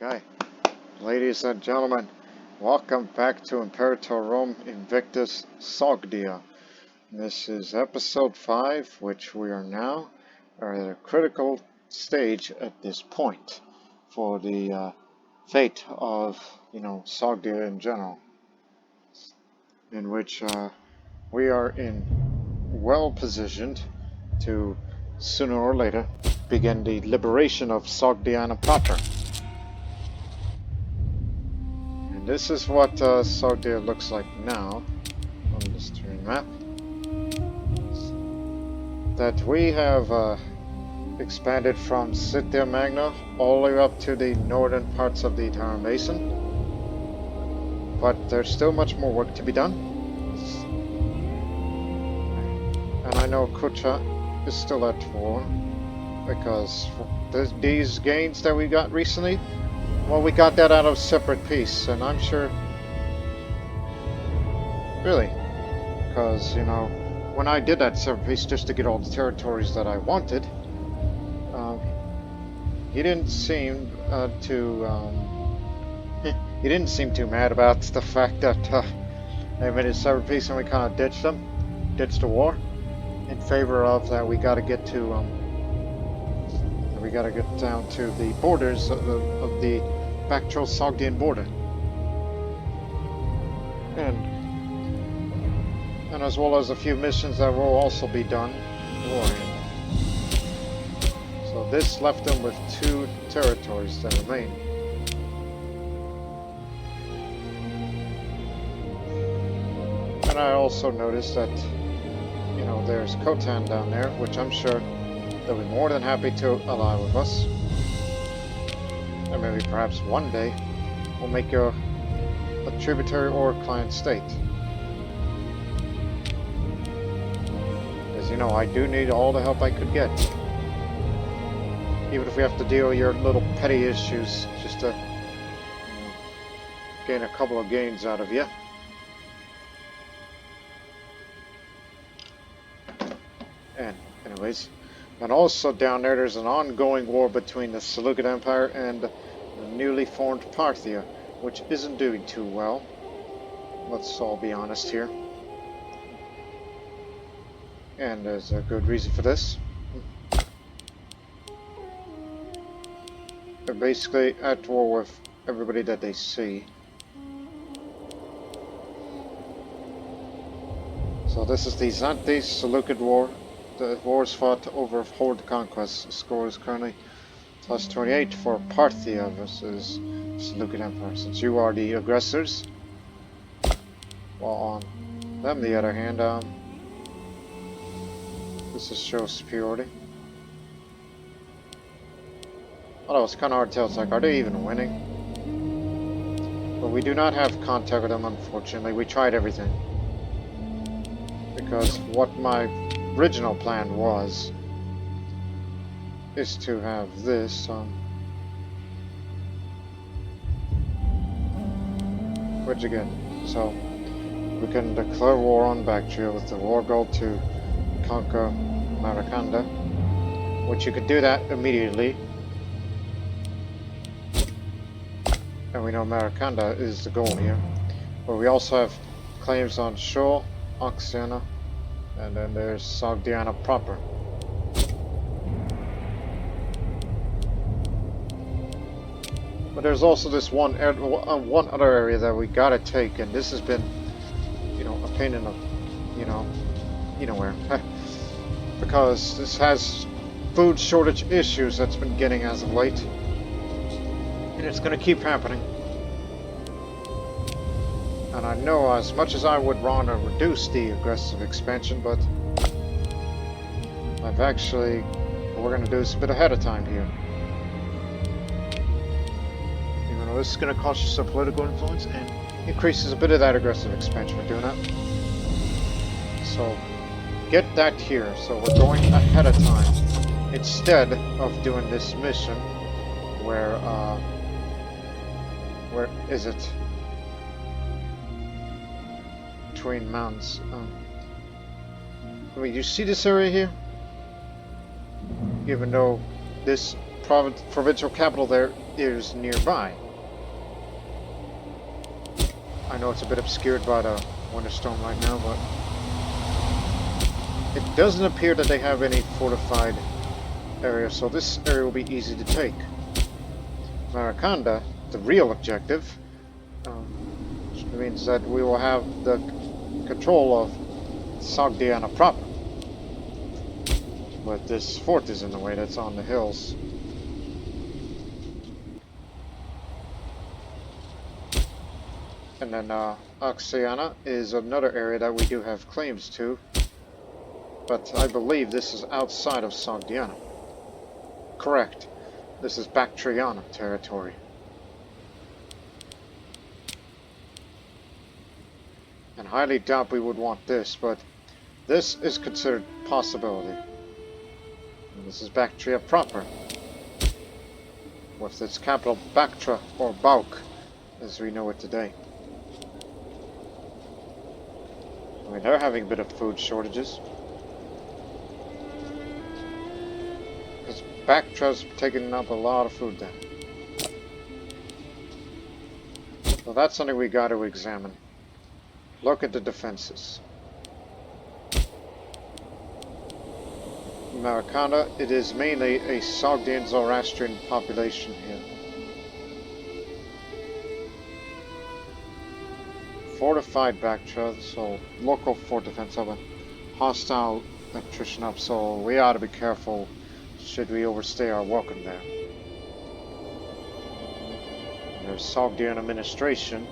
Okay, ladies and gentlemen, welcome back to Imperator Rome Invictus Sogdia. This is episode 5, which we are now at a critical stage at this point for the fate of, Sogdia in general, in which we are well positioned to sooner or later begin the liberation of Sogdiana proper. And this is what Sogdia looks like now on this terrain map. That we have expanded from Citia Magna all the way up to the northern parts of the Tower Basin. But there's still much more work to be done. And I know Kucha is still at war, because these gains that we got recently, well, we got that out of separate peace, and I'm sure, really, because, when I did that separate peace just to get all the territories that I wanted, he didn't seem he didn't seem too mad about the fact that they made a separate peace and we kind of ditched the war, in favor of that we got to get to down to the borders of the Bactria Sogdian border, and as well as a few missions that will also be done beforehand. So this left them with 2 territories that remain. And I also noticed that, there's Khotan down there, which I'm sure they'll be more than happy to ally with us. And maybe perhaps one day we'll make a tributary or a client state. As you know, I do need all the help I could get. Even if we have to deal with your little petty issues just to gain a couple of gains out of you. And anyways, and also down there's an ongoing war between the Seleucid Empire and the newly formed Parthia, which isn't doing too well. Let's all be honest here. And there's a good reason for this. They're basically at war with everybody that they see. So this is the Xanthi-Seleucid War. The wars fought to overhaul the conquest. The score is currently plus 28 for Parthia versus Seleucid Empire, since you are the aggressors. While on them, the other hand, this is shows superiority. Although it's kind of hard to tell, it's like, are they even winning? But we do not have contact with them, unfortunately. We tried everything. Because what my original plan is to have this which again, so we can declare war on Bactria with the war goal to conquer Samarkand, which you could do that immediately, and we know Samarkand is the goal here, but we also have claims on Shore, Oxiana, and then there's Sogdiana proper. But there's also this one other area that we gotta take, and this has been, a pain in the, where, because this has food shortage issues that's been getting as of late, and it's gonna keep happening. And I know as much as I would want to reduce the aggressive expansion, but we're going to do this a bit ahead of time here. Even though this is going to cost you some political influence and increases a bit of that aggressive expansion for doing that. So get that here, so we're going ahead of time, instead of doing this mission where is it? Between mountains. I mean, you see this area here? Even though this provincial capital there is nearby. I know it's a bit obscured by the Winterstorm right now, but it doesn't appear that they have any fortified area, so this area will be easy to take. Samarkand, the real objective, which means that we will have the control of Sogdian proper. But this fort is in the way, that's on the hills. And then Oxiana is another area that we do have claims to. But I believe this is outside of Sogdiana. Correct. This is Bactrian territory. And highly doubt we would want this, but this is considered possibility. And this is Bactria proper, with its capital Bactra, or Bauk, as we know it today. I mean, they're having a bit of food shortages. Because Bactra's taking up a lot of food then. So that's something we got to examine. Look at the defenses. Samarkand, it is mainly a Sogdian Zoroastrian population here. Fortified Bactria, so local fort defense of a hostile attrition up, so we ought to be careful should we overstay our welcome there. There's Sogdian administration,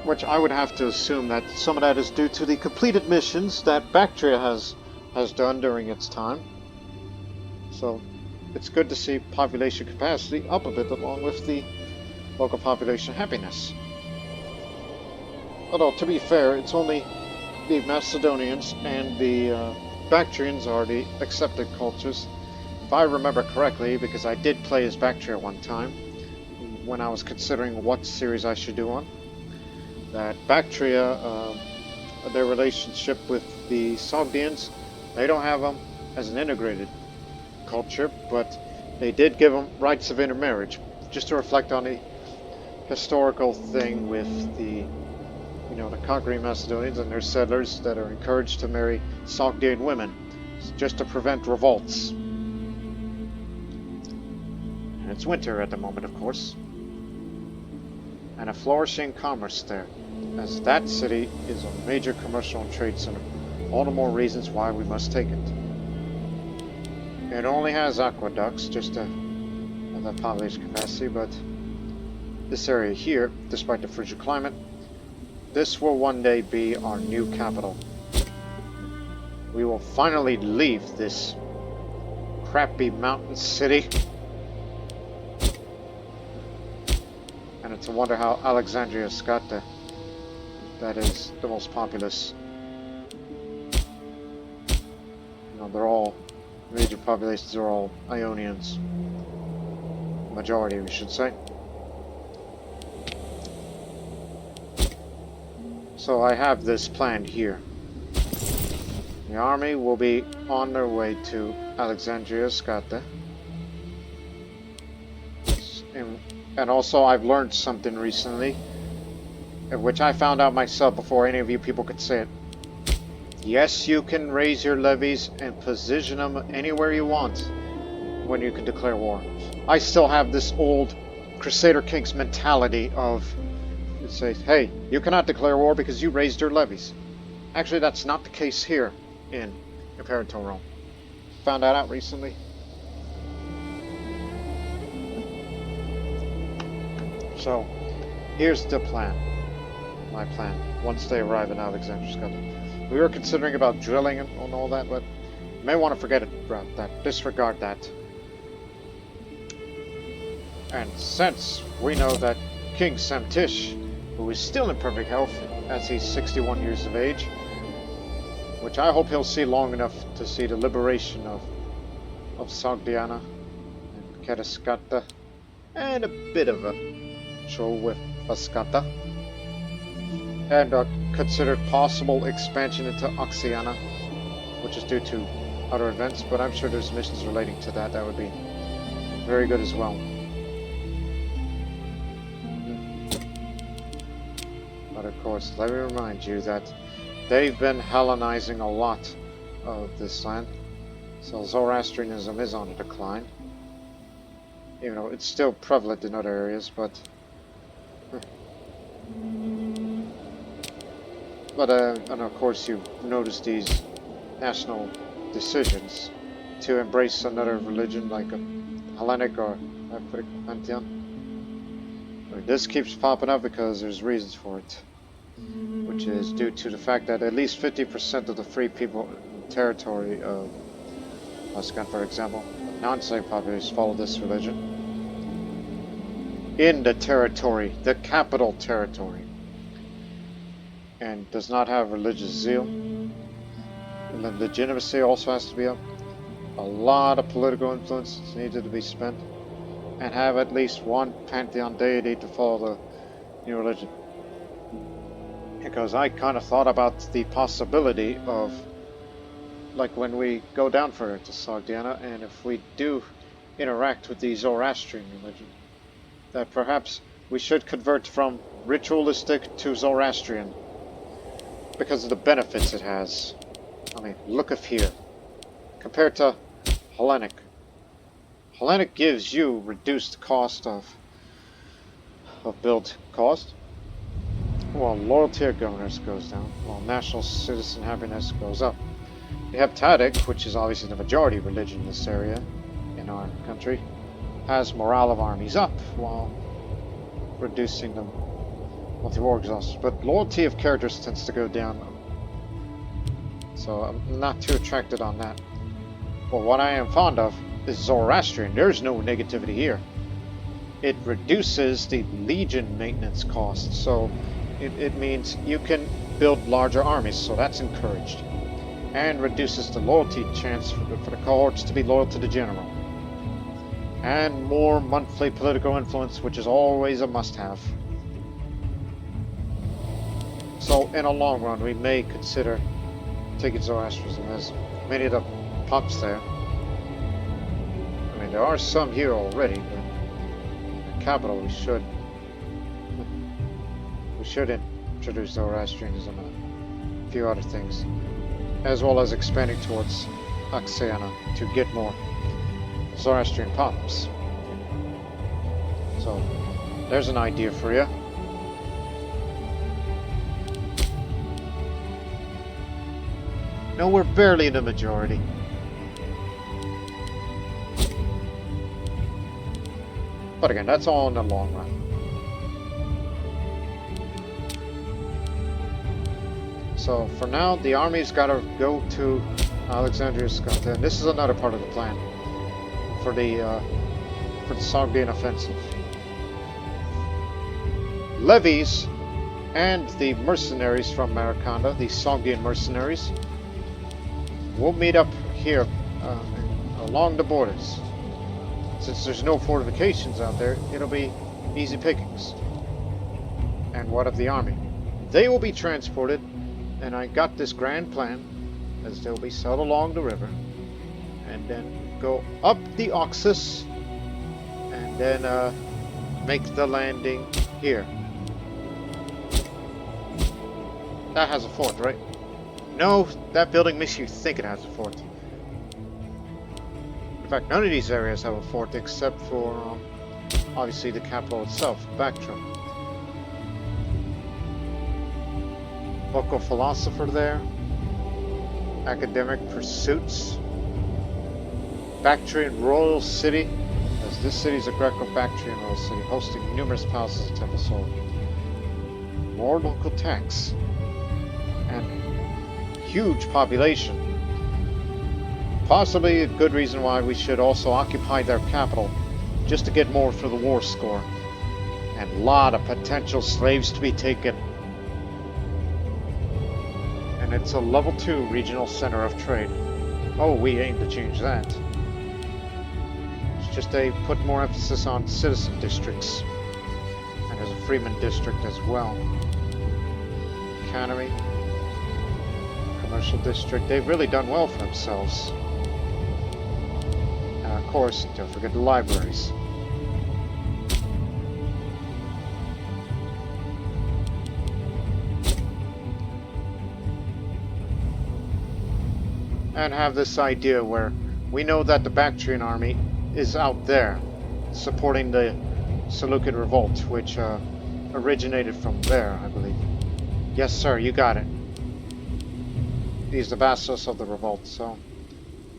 which I would have to assume that some of that is due to the completed missions that Bactria has done during its time. So it's good to see population capacity up a bit along with the local population happiness. Although, to be fair, it's only the Macedonians and the Bactrians are the accepted cultures. If I remember correctly, because I did play as Bactria one time, when I was considering what series I should do on, that Bactria, their relationship with the Sogdians, they don't have them as an integrated culture, but they did give them rights of intermarriage, just to reflect on the historical thing with the the conquering Macedonians and their settlers that are encouraged to marry Sogdian women, just to prevent revolts. And it's winter at the moment, of course. And a flourishing commerce there, as that city is a major commercial and trade center. All the more reasons why we must take it. It only has aqueducts, just to have that population capacity, but this area here, despite the frigid climate, this will one day be our new capital. We will finally leave this crappy mountain city. And it's a wonder how Alexandria's got that is the most populous. They're all, major populations are all Ionians. Majority, we should say. So I have this planned here. The army will be on their way to Alexandria Scata. And also I've learned something recently, which I found out myself before any of you people could say it. Yes, you can raise your levies and position them anywhere you want when you can declare war. I still have this old Crusader Kings mentality of say, hey, you cannot declare war because you raised your levies. Actually, that's not the case here in Imperator Rome. Found that out recently. So, here's the plan. My plan, once they arrive in Alexandria Scotland. We were considering about drilling and all that, but you may want to forget about that. Disregard that. And since we know that King Samtish, who is still in perfect health as he's 61 years of age, which I hope he'll see long enough to see the liberation of Sogdiana and Keraskata, and a bit of a show with Vascata, and considered possible expansion into Oxiana, which is due to other events, but I'm sure there's missions relating to that. That would be very good as well. But of course, let me remind you that they've been Hellenizing a lot of this land. So Zoroastrianism is on a decline. You know, it's still prevalent in other areas, but and of course you've noticed these national decisions to embrace another religion like a Hellenic or Ephic pantheon. I mean, this keeps popping up because there's reasons for it, which is due to the fact that at least 50% of the free people in the territory of Samarkand, for example, non-slave populations follow this religion. In the territory, the capital territory, and does not have religious zeal. And the legitimacy also has to be up. A lot of political influence is needed to be spent, and have at least one pantheon deity to follow the new religion. Because I kind of thought about the possibility of, like when we go down further to Sogdia, and if we do interact with the Zoroastrian religion, that perhaps we should convert from ritualistic to Zoroastrian because of the benefits it has. I mean, look up here. Compared to Hellenic. Hellenic gives you reduced cost of build cost, while loyalty of governors goes down, while national citizen happiness goes up. The Heptatic, which is obviously the majority religion in this area, in our country, has morale of armies up, while reducing the multi-war exhaustion. But loyalty of characters tends to go down, so I'm not too attracted on that. But what I am fond of is Zoroastrian. There's no negativity here. It reduces the legion maintenance cost, so it means you can build larger armies, so that's encouraged. And reduces the loyalty chance for the cohorts to be loyal to the general. And more monthly political influence, which is always a must-have. So in a long run, we may consider taking Zoroastrianism, as many of the pops there. I mean, there are some here already, but in the capital we should introduce Zoroastrianism and a few other things, as well as expanding towards Oxiana to get more Zoroastrian pops. So there's an idea for you. No, we're barely in the majority. But again, that's all in the long run. So for now, the army's got to go to Alexandria, Sogdia. And this is another part of the plan for the Sogdian offensive. Levies and the mercenaries from Samarkand, the Sogdian mercenaries, will meet up here along the borders. Since there's no fortifications out there, it'll be easy pickings. And what of the army? They will be transported, and I got this grand plan, as they'll be sailed along the river, and then go up the Oxus, and then make the landing here. That has a fort, right? No, that building makes you think it has a fort. In fact, none of these areas have a fort except for, obviously, the capital itself, Bactria. Local philosopher there. Academic pursuits. Bactrian royal city, as this city is a Greco-Bactrian royal city, hosting numerous palaces and temples. So, more local tax. And huge population. Possibly a good reason why we should also occupy their capital, just to get more for the war score. And a lot of potential slaves to be taken. And it's a level 2 regional center of trade. Oh, we aim to change that. It's just they put more emphasis on citizen districts. And there's a freeman district as well. Economy. Commercial district. They've really done well for themselves. course, don't forget the libraries. And have this idea where we know that the Bactrian army is out there supporting the Seleucid Revolt, which originated from there, I believe. Yes, sir, you got it. He's the vassals of the revolt, so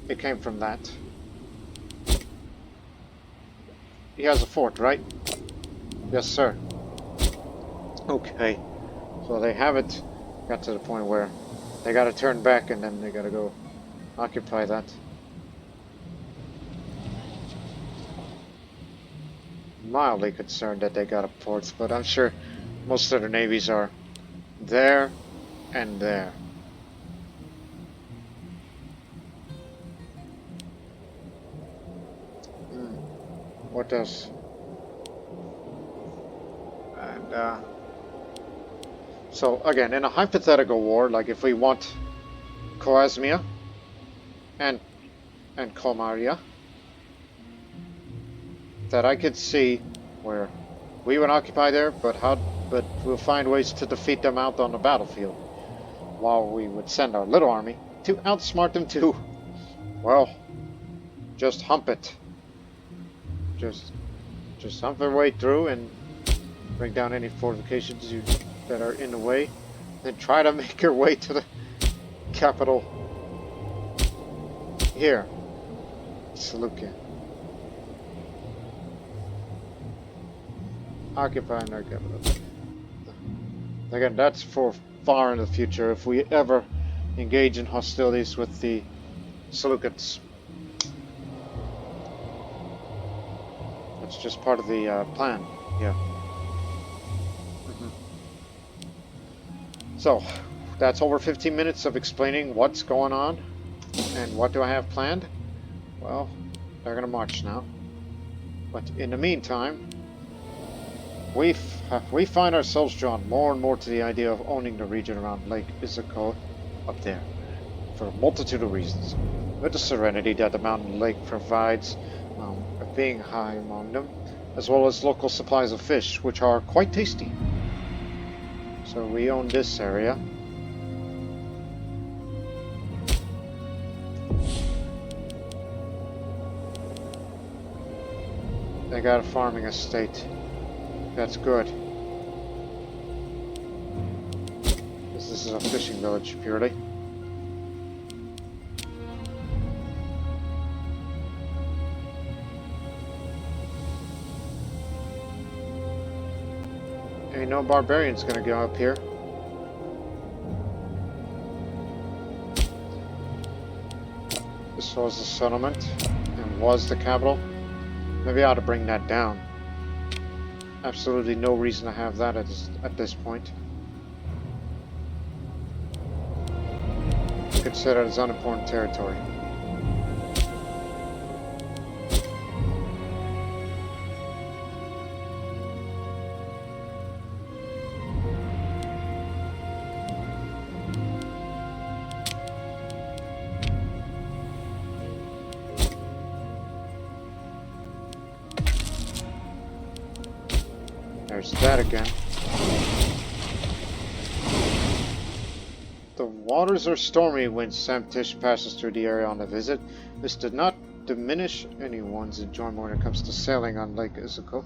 it came from that. He has a fort, right? Yes, sir. Okay. So they haven't got to the point where they gotta turn back and then they gotta go occupy that. Mildly concerned that they got a port, but I'm sure most of their navies are there and there. What else? And so again, in a hypothetical war, like if we want Coasmia and Comaria, that I could see where we would occupy there, but we'll find ways to defeat them out on the battlefield, while we would send our little army to outsmart them to, well, just hump it. Just hump their way through and bring down any fortifications that are in the way, then try to make your way to the capital here, Seleucia. Occupying their capital. Again, that's for far in the future if we ever engage in hostilities with the Seleucids. That's just part of the plan, yeah. So, that's over 15 minutes of explaining what's going on and what do I have planned. Well, they're gonna march now. But in the meantime, we find ourselves drawn more and more to the idea of owning the region around Lake Issyk up there, for a multitude of reasons. With the serenity that the mountain lake provides, of being high among them, as well as local supplies of fish, which are quite tasty. So we own this area. They got a farming estate. That's good. This is a fishing village, purely. Ain't no barbarian's gonna go up here. This was the settlement and was the capital. Maybe I ought to bring that down. Absolutely no reason to have that at this point. Consider it as unimportant territory. There's that again. The waters are stormy when Sam Tish passes through the area on a visit. This did not diminish anyone's enjoyment when it comes to sailing on Lake Issyk.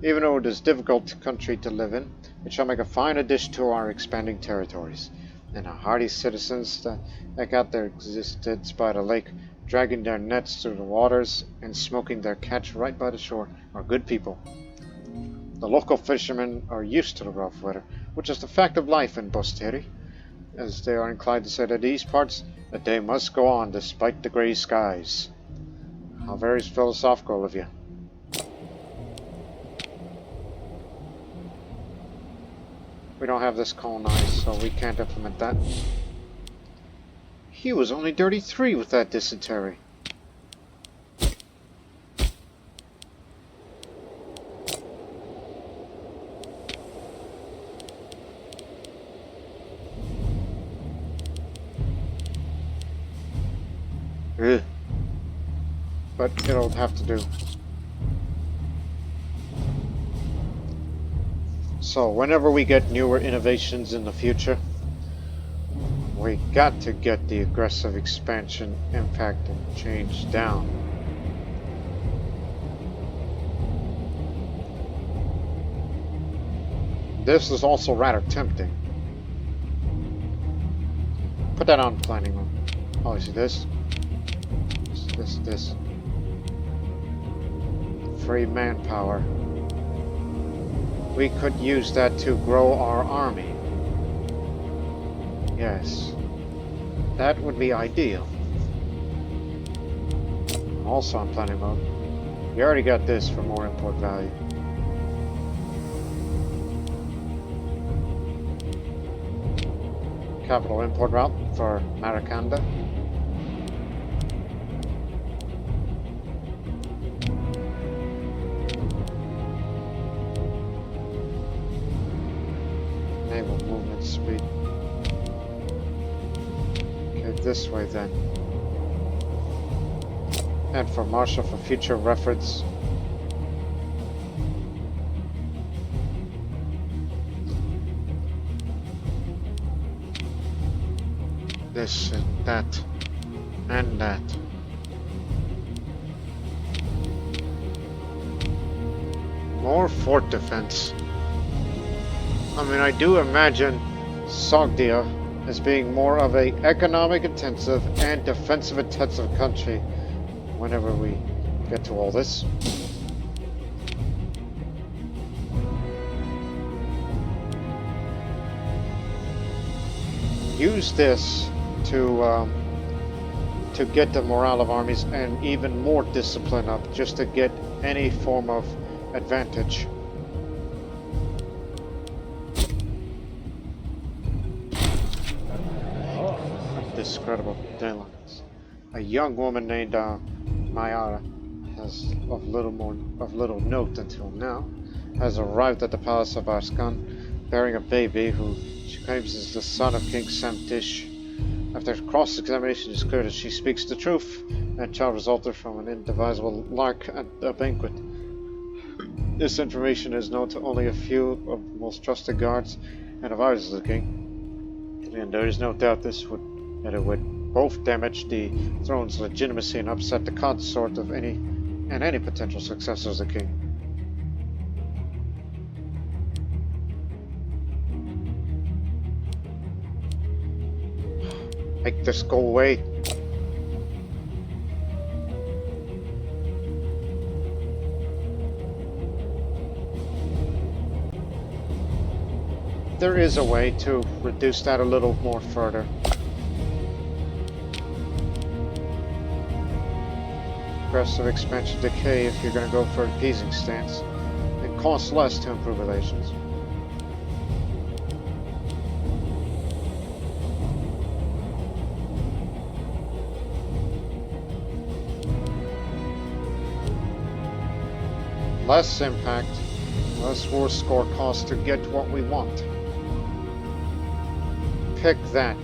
Even though it is a difficult country to live in, it shall make a fine addition to our expanding territories. And our hardy citizens that got their existence by the lake, dragging their nets through the waters and smoking their catch right by the shore, are good people. The local fishermen are used to the rough weather, which is the fact of life in Bosteri, as they are inclined to say that these parts, the day must go on despite the grey skies. How very philosophical of you. We don't have this colonized, so we can't implement that. He was only 33 with that dysentery. Ugh. but it'll have to do. So whenever we get newer innovations in the future, we got to get the aggressive expansion impact and change down. This is also rather tempting. Put that on planning mode. Oh, you see this? This. Free manpower. We could use that to grow our army. Yes. That would be ideal. Also on planning mode. You already got this for more import value. Capital import route for Samarkand. Naval movement speed. Okay, this way then. And for Marshall for future reference. This and that. And that. More fort defense. I mean, I do imagine Sogdia as being more of a economic intensive and defensive intensive country whenever we get to all this. Use this to get the morale of armies and even more discipline up, just to get any form of advantage. Discredible deadlines. A young woman named Mayara has of little note until now, has arrived at the palace of Arskan, bearing a baby who she claims is the son of King Samtish. After cross-examination, it is clear that she speaks the truth. That child resulted from an indivisible lark at a banquet. This information is known to only a few of the most trusted guards and advisors of the king, and there is no doubt that it would both damage the throne's legitimacy and upset the consort of any potential successors of the king. Make this go away. There is a way to reduce that a little more further. Aggressive expansion decay if you're going to go for an appeasing stance. It costs less to improve relations. Less impact, less war score cost to get what we want. Pick that.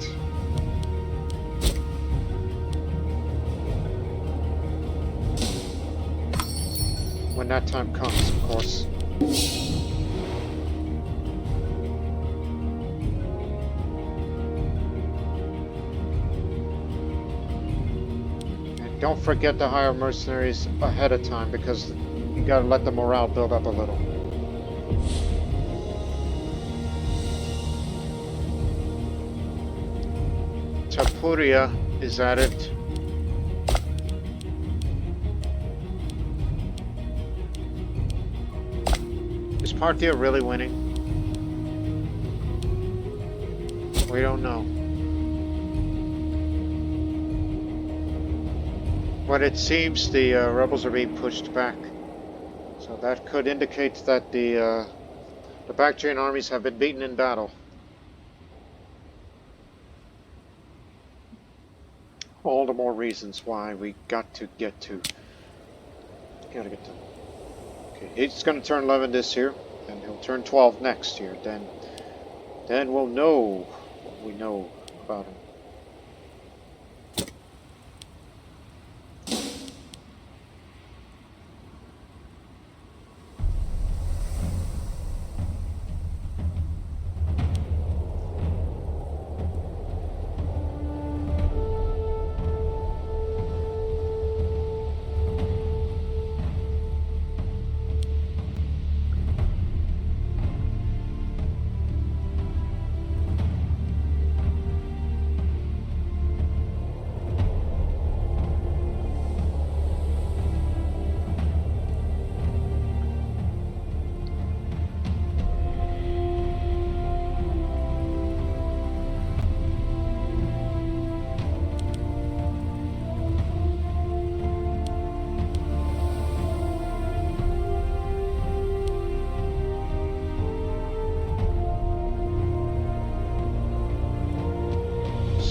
When that time comes, of course. And don't forget to hire mercenaries ahead of time, because you gotta let the morale build up a little. Tapuria is at it. Is Parthia really winning? We don't know. But it seems the rebels are being pushed back. So that could indicate that the Bactrian armies have been beaten in battle. All the more reasons why we gotta get to. Okay, he's gonna turn 11 this year, and he'll turn 12 next year. Then we'll know what we know about him.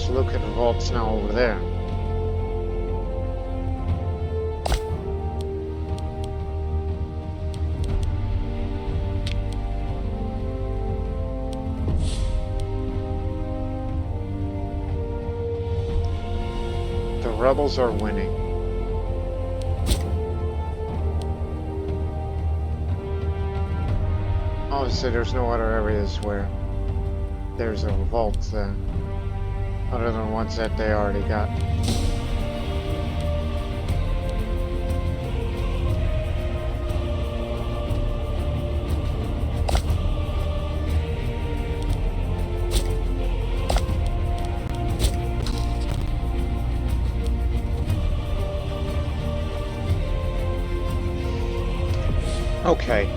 Seleucid Revolt's now over there. The rebels are winning. Obviously, there's no other areas where there's a revolt there, other than ones that they already got. Okay.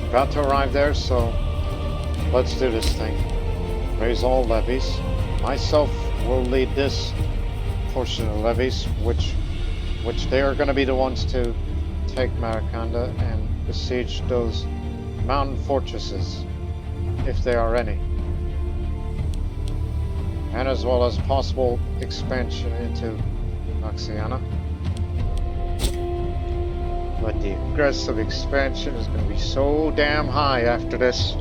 About to arrive there, so let's do this thing. Raise all levies. Myself will lead this portion of the levies, which they are going to be the ones to take Samarkand and besiege those mountain fortresses, if there are any. And as well as possible expansion into Bactria. But the aggressive expansion is going to be so damn high after this,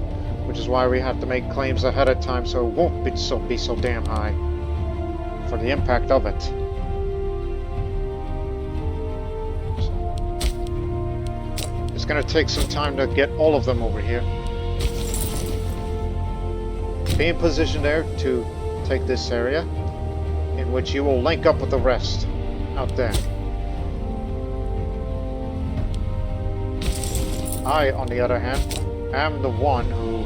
which is why we have to make claims ahead of time so it won't be so damn high for the impact of it. So, it's going to take some time to get all of them over here. Be in position there to take this area, in which you will link up with the rest out there. I, on the other hand, am the one who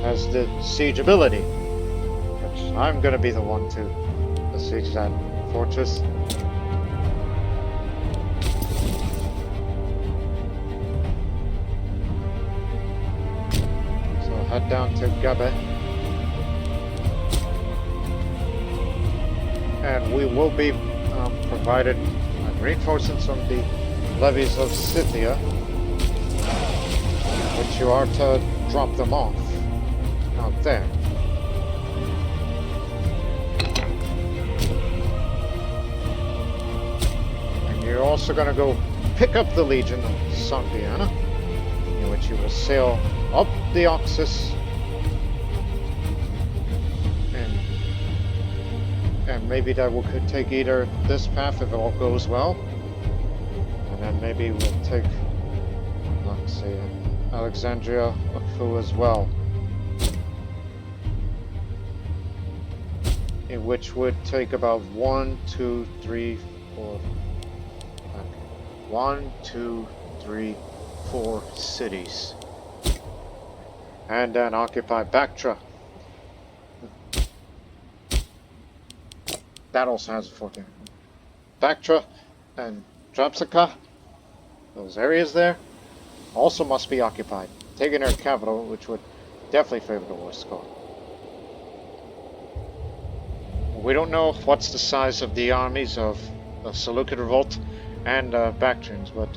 has the siege ability, which I'm going to be the one to besiege that fortress. So head down to Gabe, and we will be provided reinforcements from the levies of Scythia, which you are to drop them off out there. And you're also going to go pick up the Legion of Sogdian, in which you will sail up the Oxus and maybe that could take either this path if it all goes well, and then maybe we'll take, let's see, Alexandria as well, in which would take about 1, 2, 3, 4, 1, 2, 3, 4 cities, and then occupy Bactria. That also has a fort there. Bactria and Drapsaka, those areas there, also must be occupied, taking their capital, which would definitely favor the war score. We don't know what's the size of the armies of the Seleucid Revolt and Bactrians, but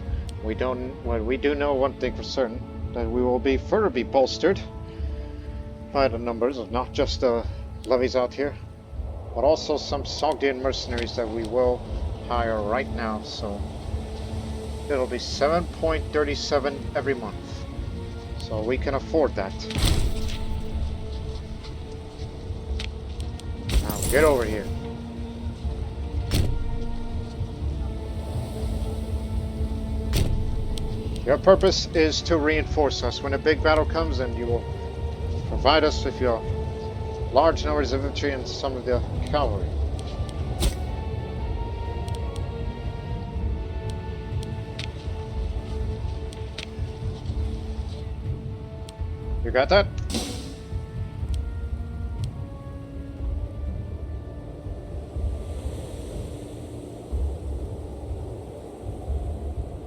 we do know one thing for certain, that we will be further bolstered by the numbers of not just the levies out here, but also some Sogdian mercenaries that we will hire right now. So it'll be 7.37 every month, so we can afford that. Now get over here. Your purpose is to reinforce us when a big battle comes, and you will provide us with your large numbers of infantry and some of the cavalry. You got that?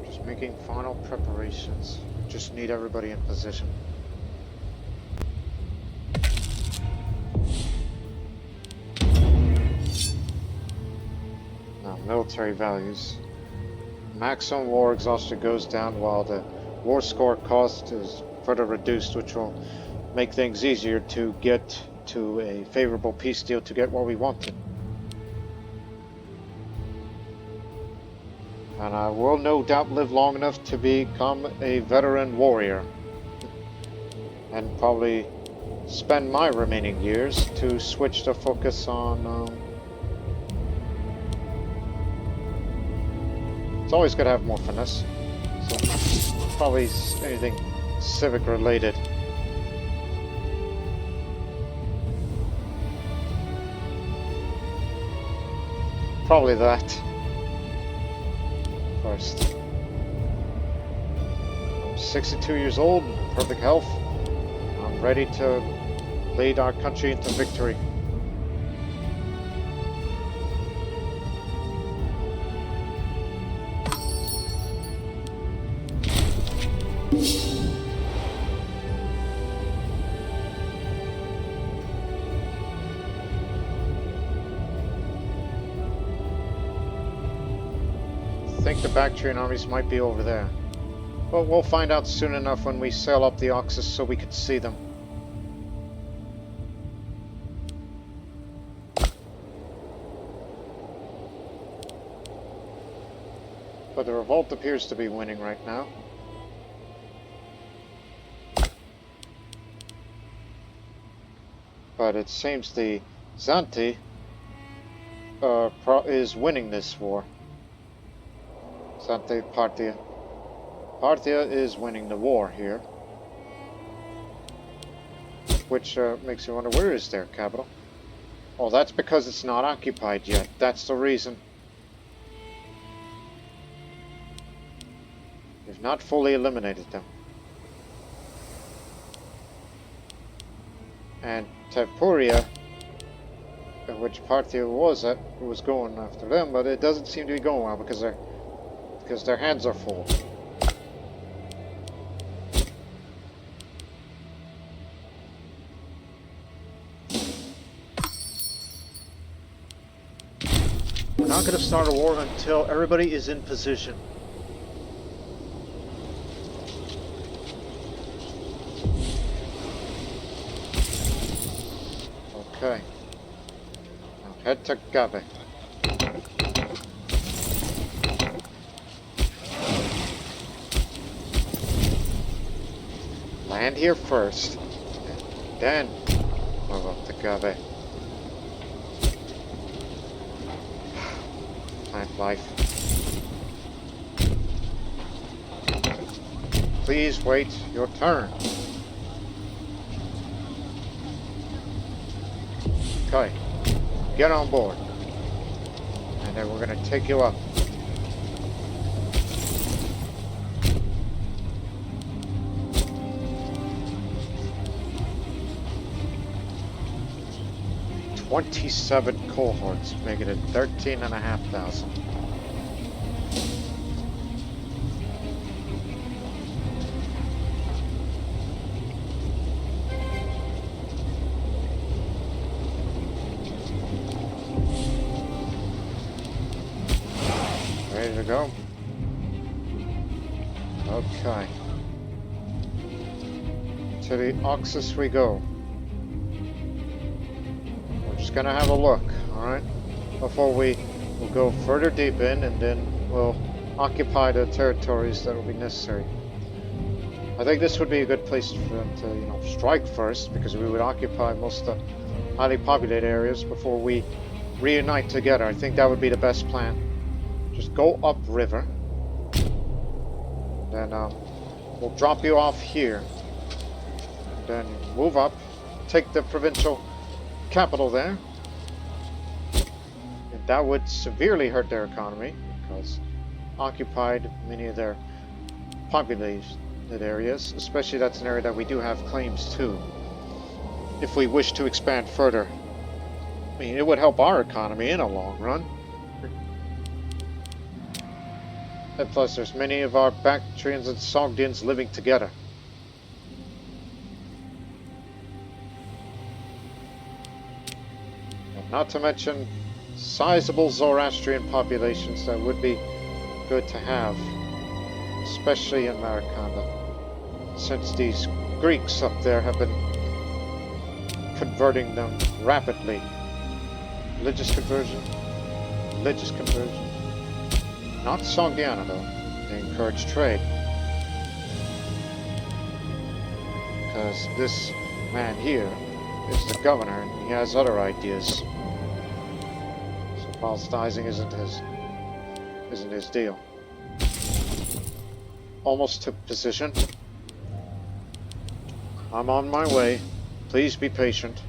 Just making final preparations. Just need everybody in position. Now, military values. Maximum war exhaustion goes down while the war score cost is further reduced, which will make things easier to get to a favorable peace deal to get what we wanted. And I will no doubt live long enough to become a veteran warrior. And probably spend my remaining years to switch the focus on... it's always good to have more finesse. So probably anything civic related. Probably that. First. I'm 62 years old, in perfect health. I'm ready to lead our country into victory. I think the Bactrian armies might be over there. But we'll find out soon enough when we sail up the Oxus so we can see them. But the revolt appears to be winning right now. But it seems the Zanti is winning this war. Zante Parthia. Parthia is winning the war here. Which makes you wonder, where is their capital? Oh, that's because it's not occupied yet. That's the reason. They've not fully eliminated them. And Tapuria, which Parthia was going after them, but it doesn't seem to be going well because their hands are full. We're not going to start a war until everybody is in position. Okay. Now head to Gabe. Land here first, and then move up to Gabe. Plant life. Please wait your turn. Okay, get on board. And then we're going to take you up. "27 cohorts, making it 13,500. Ready to go? Okay. To the Oxus we go. Gonna have a look, alright, before we'll go further deep in, and then we'll occupy the territories that will be necessary. I think this would be a good place for them to, strike first, because we would occupy most of the highly populated areas before we reunite together. I think that would be the best plan. Just go upriver, then we'll drop you off here, and then move up, take the provincial capital there, and that would severely hurt their economy because occupied many of their populated areas, especially that's an area that we do have claims to if we wish to expand further. I mean, it would help our economy in a long run. And plus there's many of our Bactrians and Sogdians living together. Not to mention sizable Zoroastrian populations that would be good to have, especially in Samarkand, since these Greeks up there have been converting them rapidly. Religious conversion. Religious conversion. Not Sogdiana though. They encourage trade. Because this man here is the governor and he has other ideas. So proselytizing isn't his deal. Almost took position. I'm on my way. Please be patient.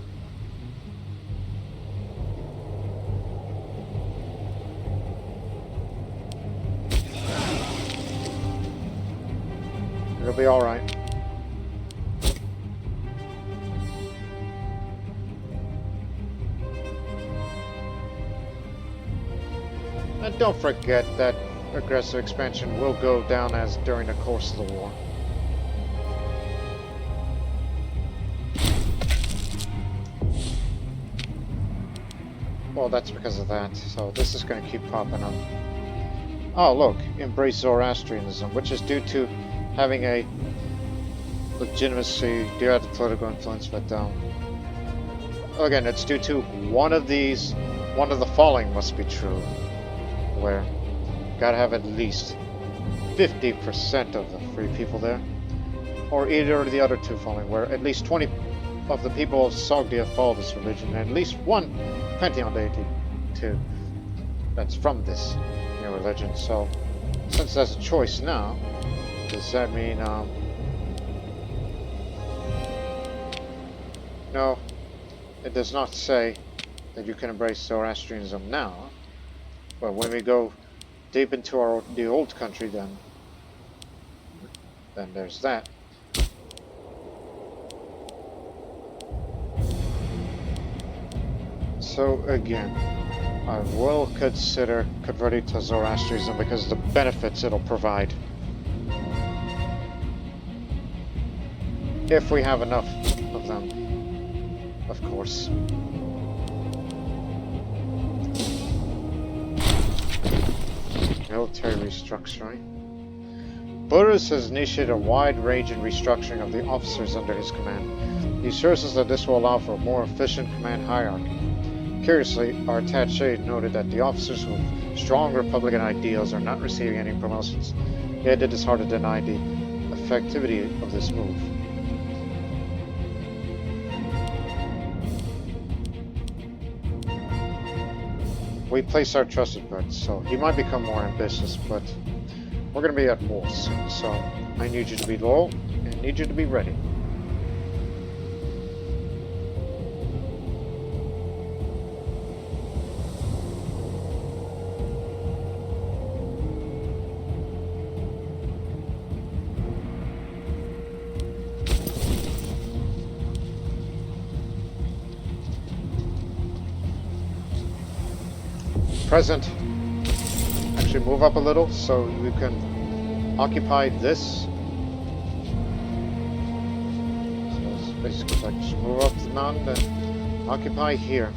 It'll be alright. And don't forget that aggressive expansion will go down as during the course of the war. Well, that's because of that. So this is going to keep popping up. Oh, look, embrace Zoroastrianism, which is due to having a legitimacy due to political influence, but again, it's due to one of the following must be true, where gotta have at least 50% of the free people there, or either of the other two following, where at least 20 of the people of Sogdia follow this religion, and at least one pantheon deity too that's from this new religion. So since that's a choice now, does that mean no, it does not say that you can embrace Zoroastrianism now, but when we go deep into the old country, then there's that. So again, I will consider converting to Zoroastrianism because of the benefits it'll provide. If we have enough of them, of course. Military restructuring. Burrus has initiated a wide range in restructuring of the officers under his command. He assures us that this will allow for a more efficient command hierarchy. Curiously, our attaché noted that the officers with strong Republican ideals are not receiving any promotions. Yet it is hard to deny the effectivity of this move. We place our trust in Bert, so he might become more ambitious, but we're going to be at war soon, so I need you to be loyal and need you to be ready. Present. Actually move up a little so you can occupy this. So it's basically like just move up the mountain and occupy here.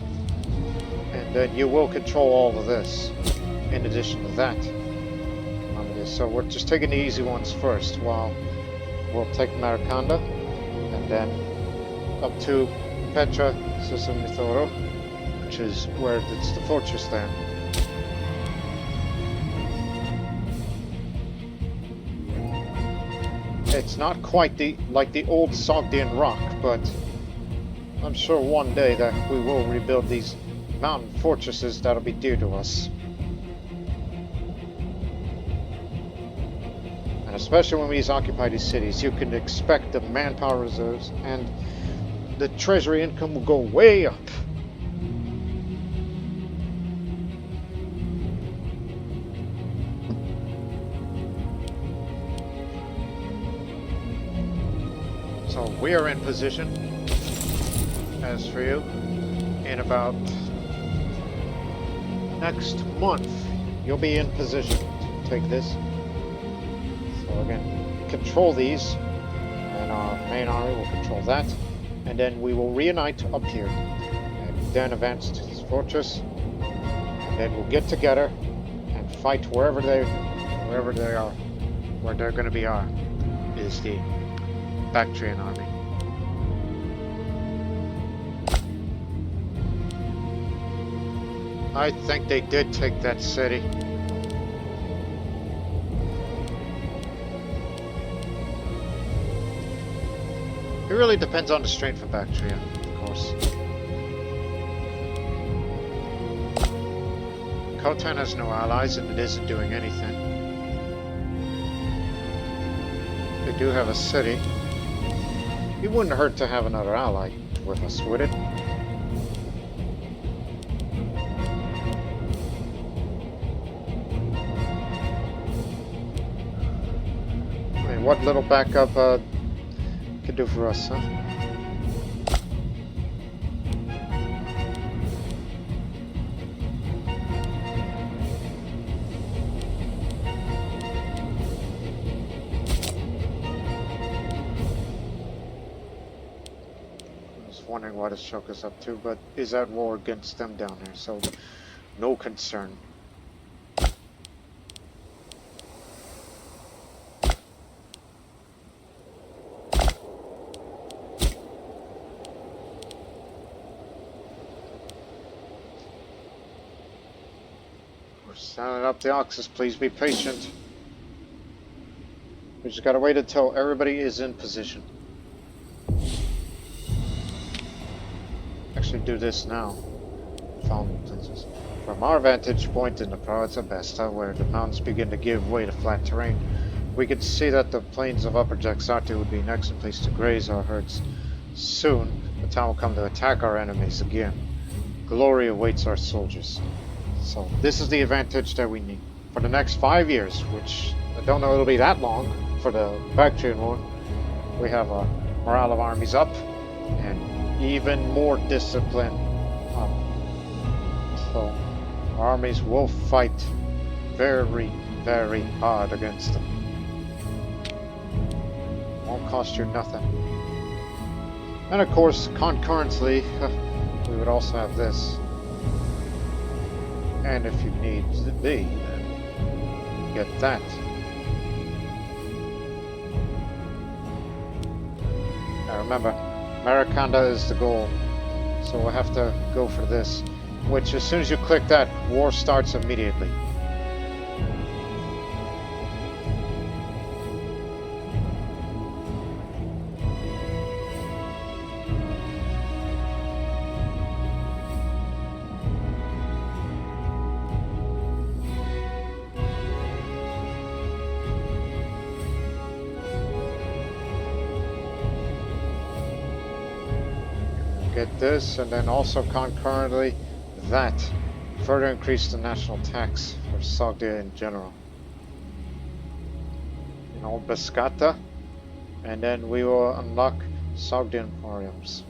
And then you will control all of this in addition to that. So we're just taking the easy ones first while we'll take Samarkand and then up to Petra Susamithoro, which is where it's the fortress there. It's not quite like the old Sogdian rock, but I'm sure one day that we will rebuild these mountain fortresses that'll be dear to us. And especially when we occupy these cities, you can expect the manpower reserves and the treasury income will go way up. So we are in position. As for you, in about next month, you'll be in position to take this. So again, control these, and our main army will control that, and then we will reunite up here, and then advance to this fortress, and then we'll get together and fight wherever they are. Where they're going to be is the Bactrian army. I think they did take that city. It really depends on the strength of Bactria, of course. Khotan has no allies and it isn't doing anything. They do have a city. It wouldn't hurt to have another ally with us, would it? I mean, what little backup could do for us, huh? Wondering what his choke is up to, but is at war against them down there, so no concern. We're standing up the oxes, please be patient. We just gotta wait until everybody is in position. Do this now. From our vantage point in the province of Besta, where the mountains begin to give way to flat terrain, we could see that the plains of Upper Jaxarte would be an excellent place to graze our herds. Soon, the time will come to attack our enemies again. Glory awaits our soldiers. So this is the advantage that we need. For the next 5 years, which I don't know it'll be that long for the Bactrian War, we have our morale of armies up, and even more discipline up. So our armies will fight very, very hard against them. Won't cost you nothing. And of course, concurrently, we would also have this. And if you need be, then get that. Now remember, Samarkand is the goal, so we'll have to go for this, which as soon as you click that, war starts immediately. Get this, and then also concurrently that. Further increase the national tax for Sogdia in general. In old Biscata, and then we will unlock Sogdian emporiums.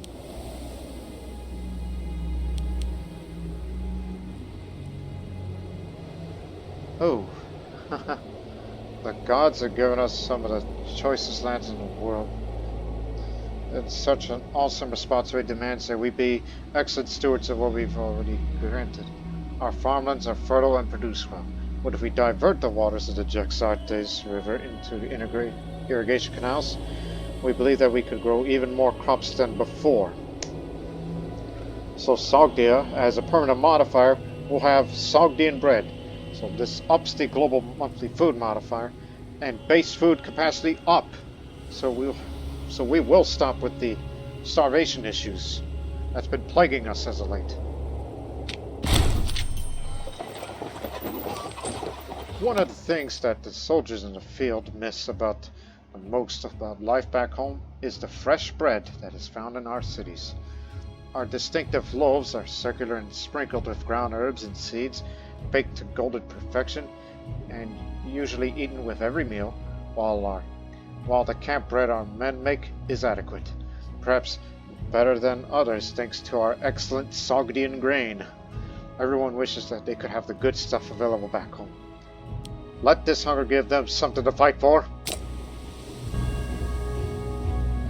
Oh, the gods have given us some of the choicest lands in the world. It's such an awesome responsibility demands that we be excellent stewards of what we've already granted. Our farmlands are fertile and produce well. What if we divert the waters of the Jaxartes River into the irrigation canals? We believe that we could grow even more crops than before. So Sogdia, as a permanent modifier, will have Sogdian bread. So this ups the global monthly food modifier, and base food capacity up. So we will stop with the starvation issues that's been plaguing us as of late. One of the things that the soldiers in the field miss about the most about life back home is the fresh bread that is found in our cities. Our distinctive loaves are circular and sprinkled with ground herbs and seeds, baked to golden perfection, and usually eaten with every meal, while the camp bread our men make is adequate, perhaps better than others thanks to our excellent Sogdian grain. Everyone wishes that they could have the good stuff available back home. Let this hunger give them something to fight for.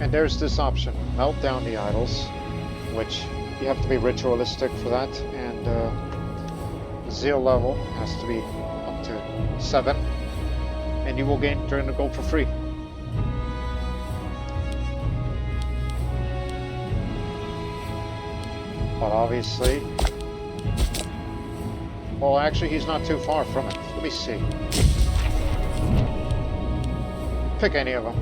And there's this option, melt down the idols, which you have to be ritualistic for that, and zeal level has to be up to 7, and you will gain turn to gold for free. But obviously, Well, actually, he's not too far from it. Let me see. Pick any of them.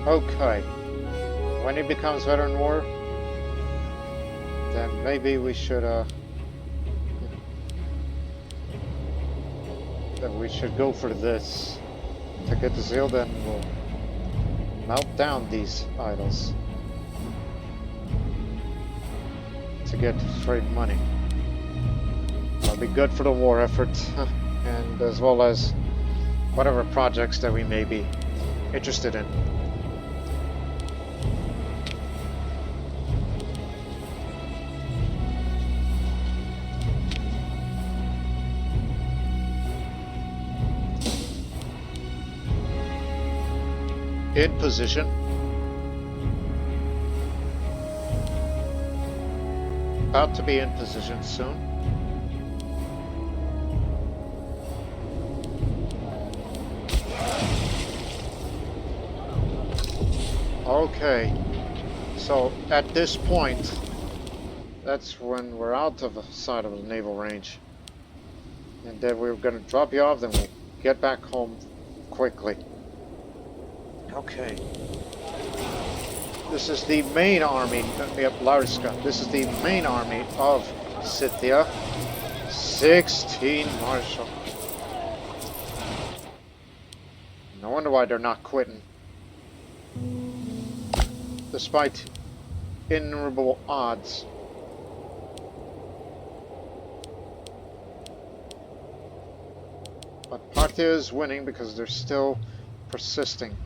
Okay. When he becomes veteran war, then maybe we should go for this. To get the zeal, then we'll melt down these idols to get trade money. That'll be good for the war effort, and as well as whatever projects that we may be interested in. In position. About to be in position soon. Okay, so at this point, that's when we're out of the side of the naval range. And then we're going to drop you off, then we'll get back home quickly. Okay. This is the main army, Larska. This is the main army of Scythia. 16 marshal. No wonder why they're not quitting. Despite innumerable odds. But Parthia is winning because they're still persisting.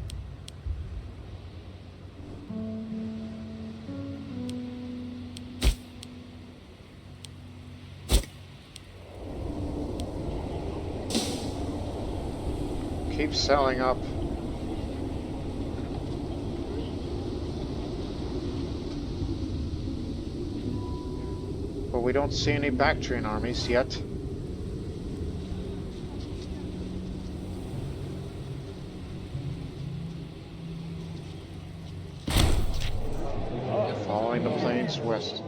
Keep selling up. But we don't see any Bactrian armies yet. Following the plains west.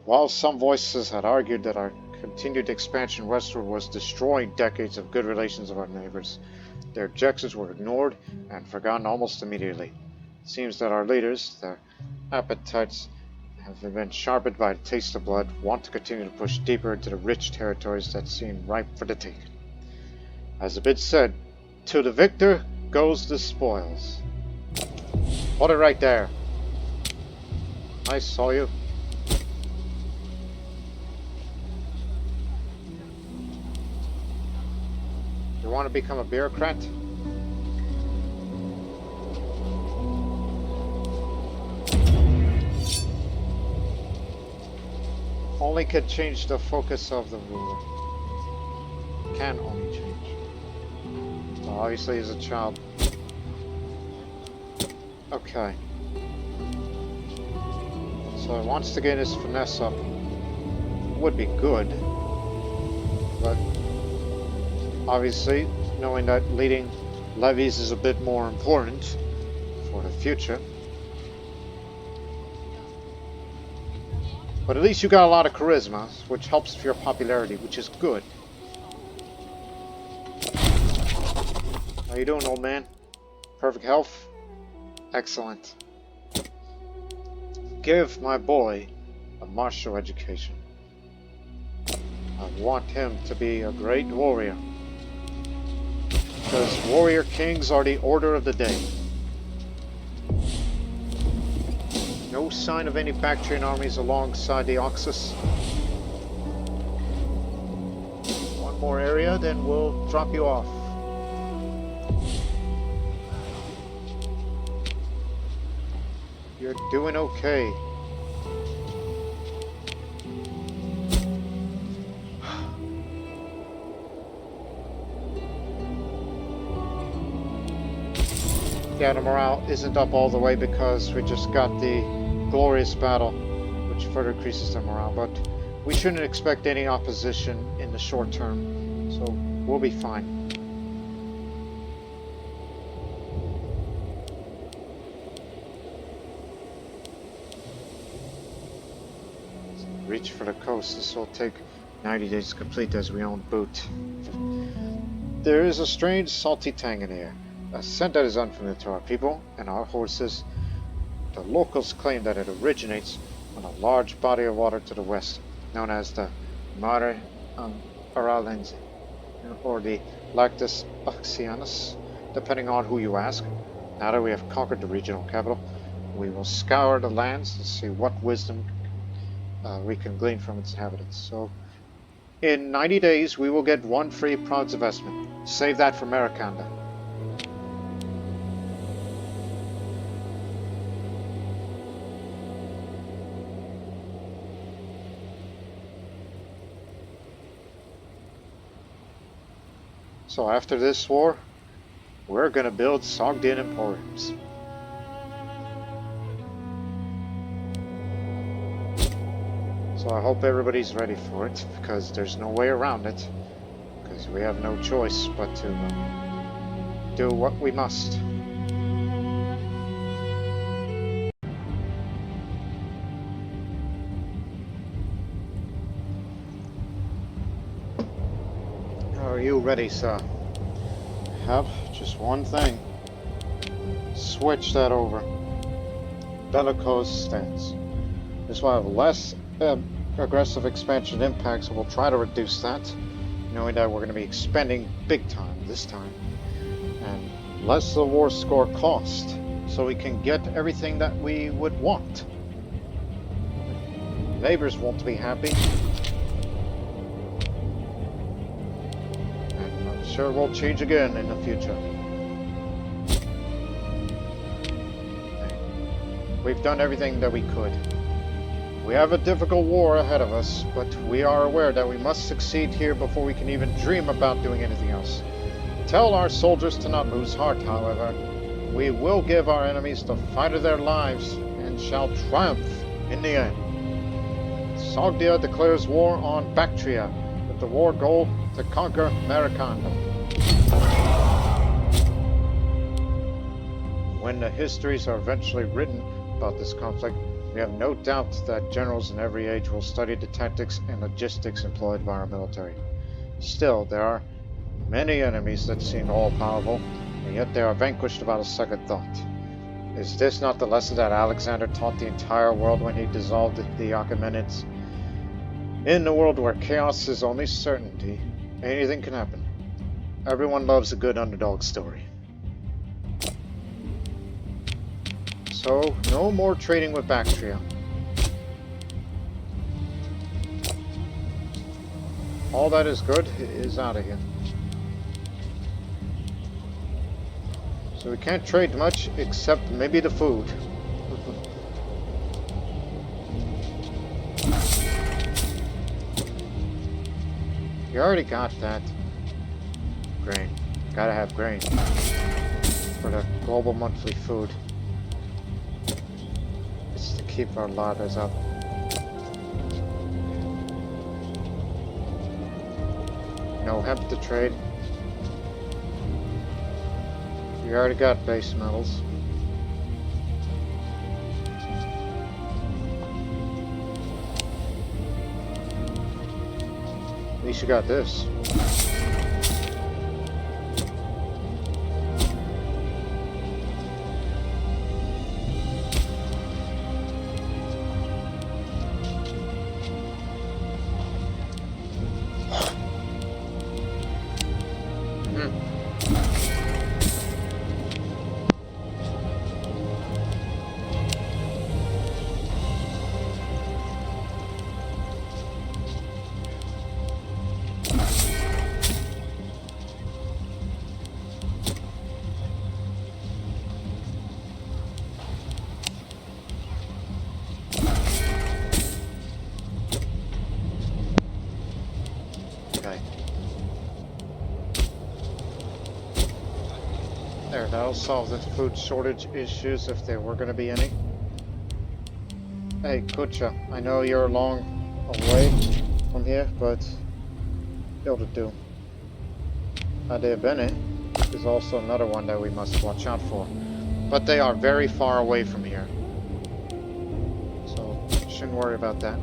While some voices had argued that our continued expansion westward was destroying decades of good relations of our neighbors, their objections were ignored and forgotten almost immediately. It seems that our leaders, their appetites have been sharpened by the taste of blood, want to continue to push deeper into the rich territories that seem ripe for the taking. As the bid said, to the victor goes the spoils. Hold it right there. I saw you. You want to become a bureaucrat? Only can change the focus of the ruler. Can only change. Well, obviously he's a child. Okay. So he wants to get his finesse up. Would be good. But obviously, knowing that leading levies is a bit more important for the future. But at least you got a lot of charisma, which helps for your popularity, which is good. How you doing, old man? Perfect health? Excellent. Give my boy a martial education. I want him to be a great warrior. Because warrior kings are the order of the day. No sign of any Bactrian armies alongside the Oxus. One more area, then we'll drop you off. You're doing okay. Yeah, the morale isn't up all the way because we just got the glorious battle, which further increases their morale, but we shouldn't expect any opposition in the short term, so we'll be fine. reach for the coast. This will take 90 days to complete as we own boot. There is a strange salty tang in the air, a scent that is unfamiliar to our people and our horses. The locals claim that it originates on a large body of water to the west, known as the Mare Aralense, or the Lactus Oceanus, depending on who you ask. Now that we have conquered the regional capital, we will scour the lands to see what wisdom we can glean from its inhabitants. So, in 90 days, we will get 1 free province investment. Save that for Samarkand. So after this war, we're gonna build Sogdian emporiums. So I hope everybody's ready for it, because there's no way around it. Because we have no choice but to do what we must. Are you ready, sir? I have just one thing. Switch that over. Bellicose stance. This will have less aggressive expansion impacts, so we'll try to reduce that, knowing that we're going to be expending big time this time. And less the war score cost, so we can get everything that we would want. Neighbors won't be happy. And I'm sure we'll change again in the future. We've done everything that we could. We have a difficult war ahead of us, but we are aware that we must succeed here before we can even dream about doing anything else. Tell our soldiers to not lose heart, however. We will give our enemies the fight of their lives, and shall triumph in the end. Sogdia declares war on Bactria, with the war goal to conquer Samarkand. When the histories are eventually written about this conflict, we have no doubt that generals in every age will study the tactics and logistics employed by our military. Still, there are many enemies that seem all-powerful, and yet they are vanquished without a second thought. Is this not the lesson that Alexander taught the entire world when he dissolved the Achaemenids? In a world where chaos is only certainty, anything can happen. Everyone loves a good underdog story. So, no more trading with Bactria. All that is good is out of here. So we can't trade much, except maybe the food. You already got that. Grain. Gotta have grain. For the global monthly food. Keep our ladders up. No hemp to trade. You already got base metals. At least you got this. There, that'll solve the food shortage issues if there were going to be any. Hey, Kucha, I know you're a long way from here, but it'll do. Ade Bene is also another one that we must watch out for. But they are very far away from here. So, shouldn't worry about that.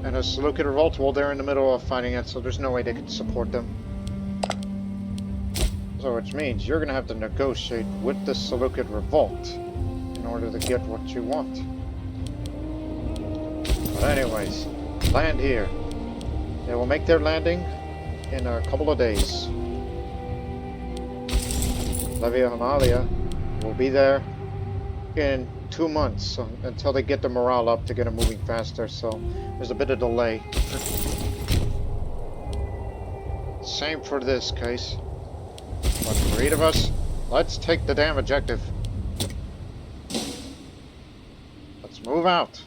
And a Seleucid Revolt, well, they're in the middle of fighting it, so there's no way they can support them. So which means you're going to have to negotiate with the Seleucid Revolt in order to get what you want. But anyways, land here. They will make their landing in a couple of days. Levia Himalaya will be there in 2 months until they get the morale up to get them moving faster, so there's a bit of delay. Same for this case. But for each of us, let's take the damn objective. Let's move out.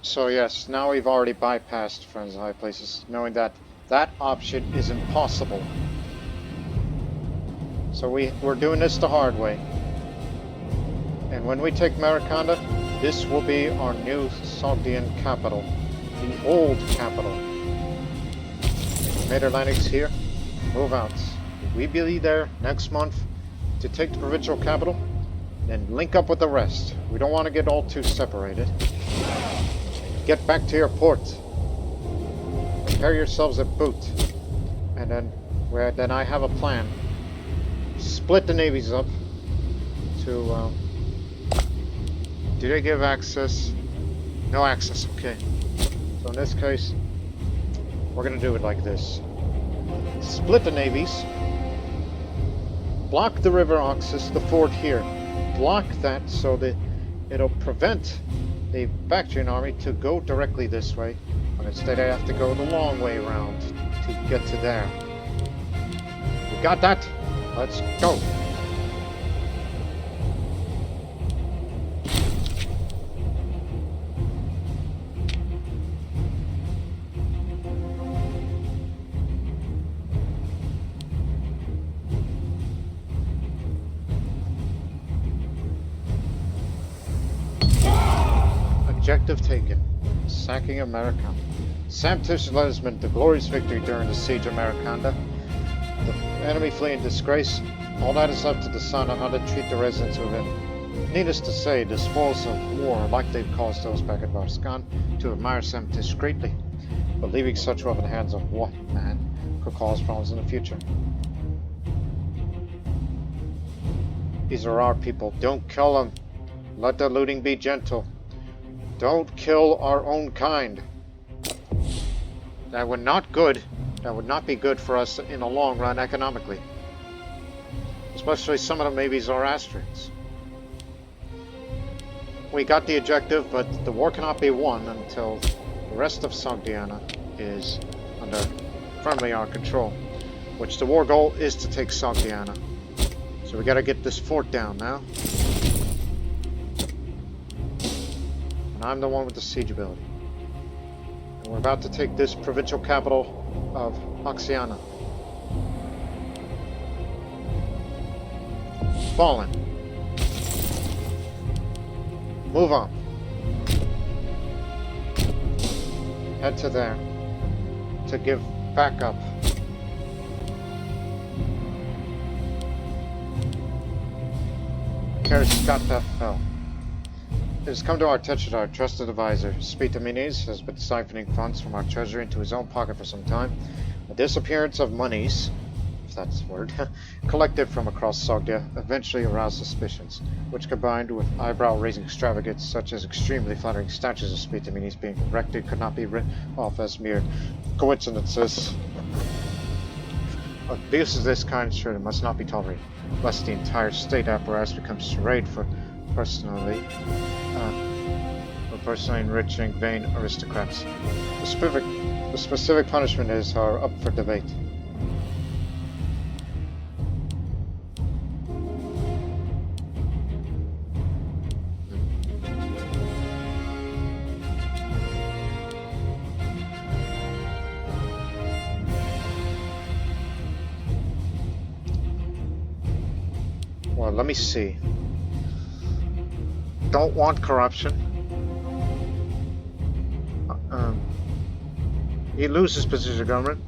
So yes, now we've already bypassed Friends of High Places, knowing that that option is impossible. So we're doing this the hard way. And when we take Samarkand, this will be our new Sogdian capital. The old capital. We made our landings here. Move out. We'll be there next month to take the provincial capital, then link up with the rest. We don't want to get all too separated. Get back to your port. Prepare yourselves a boot. And then I have a plan. Split the navies up to do they give access? No access, okay. So in this case, we're gonna do it like this. Split the navies. Block the river access, the fort here. Block that so that it'll prevent the Bactrian army to go directly this way, but instead they have to go the long way around to get to there. We got that? Let's go! Objective taken. Sacking of Samarkand. Sanctus Lesmond, the glorious victory during the siege of Samarkand. The enemy flee in disgrace. All that is left to decide on how to treat the residents within. Needless to say, the spoils of war are likely to cause those back at Varskan to admire Sanctus greatly. But leaving such wealth in the hands of one man could cause problems in the future. These are our people. Don't kill them. Let the looting be gentle. Don't kill our own kind. That would not be good for us in the long run economically. Especially some of them maybe Zoroastrians. We got the objective, but the war cannot be won until the rest of Sogdiana is under friendly our control. Which the war goal is to take Sogdiana. So we gotta get this fort down now. And I'm the one with the siege ability. And we're about to take this provincial capital of Oxiana. Fallen. Move on. Head to there. To give backup. Karskata fell. It has come to our attention that our trusted advisor, Spitaminis, has been siphoning funds from our treasury into his own pocket for some time. The disappearance of monies, if that's the word, collected from across Sogdia eventually aroused suspicions, which combined with eyebrow-raising extravagance such as extremely flattering statues of Spitaminis being erected could not be written off as mere coincidences. Abuses of this kind surely must not be tolerated, lest the entire state apparatus becomes charade for personally enriching vain aristocrats. The specific punishment is up for debate. Well, let me see. Don't want corruption. He loses position of government,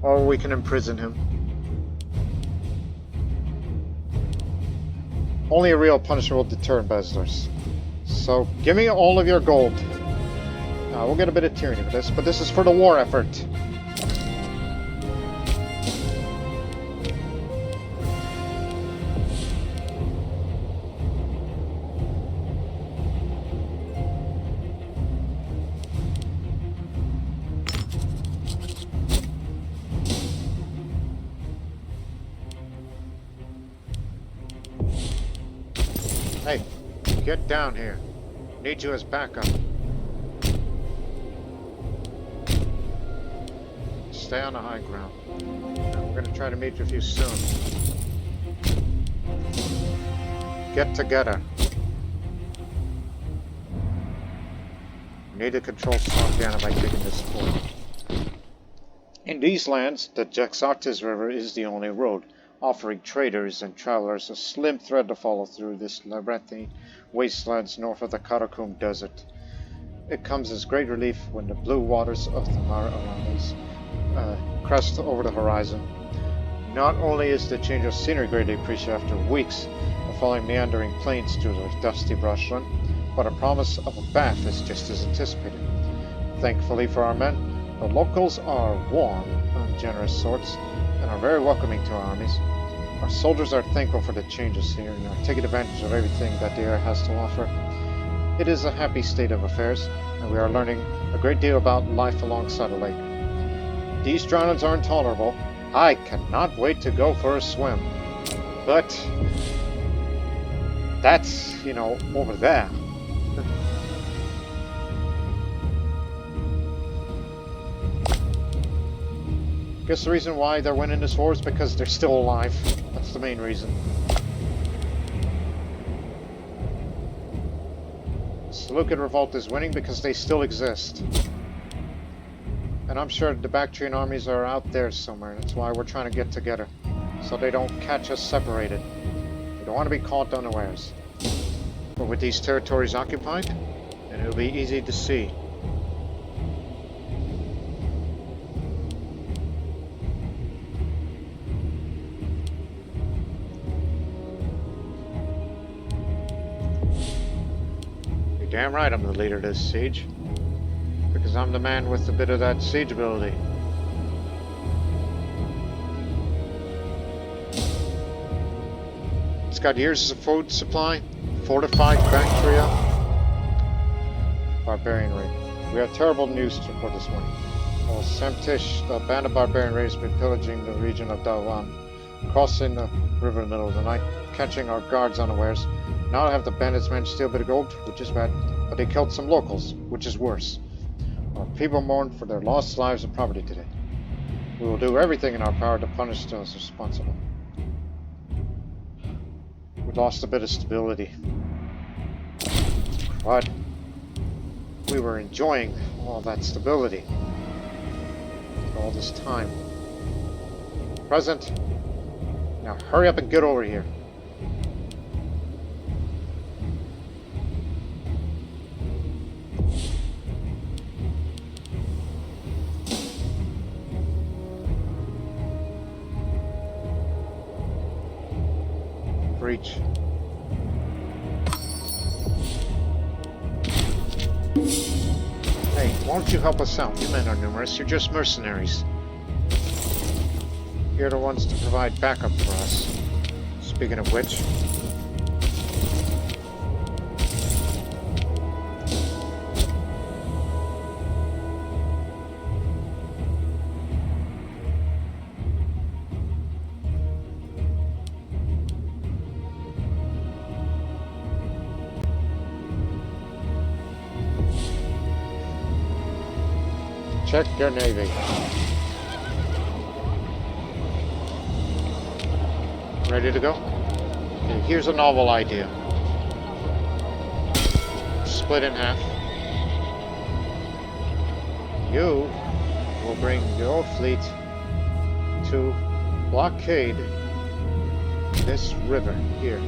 or we can imprison him. Only a real punisher will deter embezzlers. So, give me all of your gold. We'll get a bit of tyranny for this, but this is for the war effort. Hey, get down here. Need you as backup. Stay on the high ground. I'm going to try to meet with you soon. Get together. We need to control Sogdian by taking this fort. In these lands, the Seleucid River is the only road, offering traders and travelers a slim thread to follow through this labyrinthine wastelands north of the Karakum Desert. It comes as great relief when the blue waters of the Mar around us crest over the horizon. Not only is the change of scenery greatly appreciated after weeks of following meandering plains through the dusty brushland, but a promise of a bath is just as anticipated. Thankfully for our men, the locals are warm and generous sorts, and are very welcoming to our armies. Our soldiers are thankful for the changes here and are taking advantage of everything that the air has to offer. It is a happy state of affairs, and we are learning a great deal about life alongside a lake. These drownings are intolerable. I cannot wait to go for a swim. But that's, over there. Guess the reason why they're winning this war is because they're still alive. That's the main reason. The Seleucid Revolt is winning because they still exist. And I'm sure the Bactrian armies are out there somewhere. That's why we're trying to get together. So they don't catch us separated. We don't want to be caught unawares. But with these territories occupied, then it'll be easy to see. You're damn right I'm the leader of this siege. Because I'm the man with a bit of that siege ability. It's got years of food supply, fortified Bactria, barbarian raid. We have terrible news to report this morning. While Samtish, the band of barbarian raids, has been pillaging the region of Dalwan, crossing the river in the middle of the night, catching our guards unawares. Now have the bandits managed to steal a bit of gold, which is bad, but they killed some locals, which is worse. Our people mourn for their lost lives and property today. We will do everything in our power to punish those responsible. We lost a bit of stability. But we were enjoying all that stability all this time. Present. Now hurry up and get over here. Breach. Hey, won't you help us out? You men are numerous. You're just mercenaries. You're the ones to provide backup for us. Speaking of which... check your navy. Ready to go? Okay, here's a novel idea. Split in half. You will bring your fleet to blockade this river here.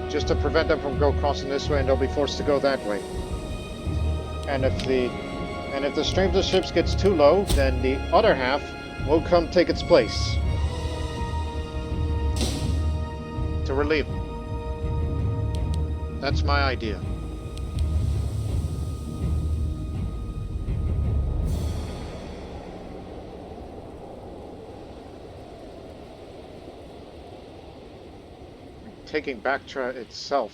Just to prevent them from crossing this way, and they'll be forced to go that way. And if the strength of the ships gets too low, then the other half will come take its place to relieve them. That's my idea. Taking Bactria itself,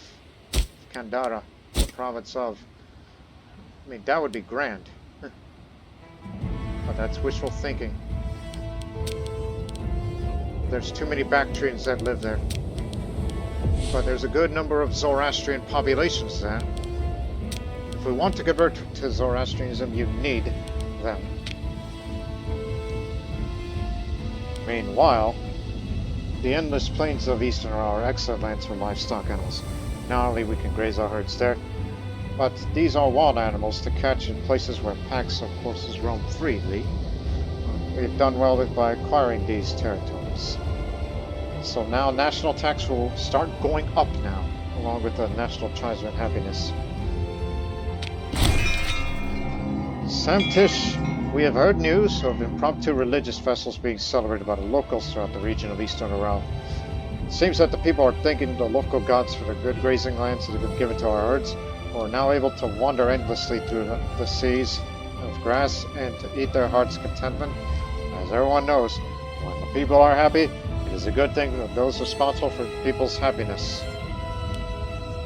Kandara, the province of. I mean, that would be grand. But that's wishful thinking. There's too many Bactrians that live there. But there's a good number of Zoroastrian populations there. If we want to convert to Zoroastrianism, you need them. Meanwhile, the endless plains of Eastern are excellent lands for livestock animals. Not only we can graze our herds there, but these are wild animals to catch in places where packs of horses roam freely. We've done well by acquiring these territories. So now national tax will start going up now, along with the national tribesman happiness. Samtish, we have heard news of impromptu religious festivals being celebrated by the locals throughout the region of Eastern Overhaul. It seems that the people are thanking the local gods for the good grazing lands that have been given to our herds, who are now able to wander endlessly through the seas of grass and to eat their heart's contentment. As everyone knows, when the people are happy, it is a good thing that those responsible for people's happiness.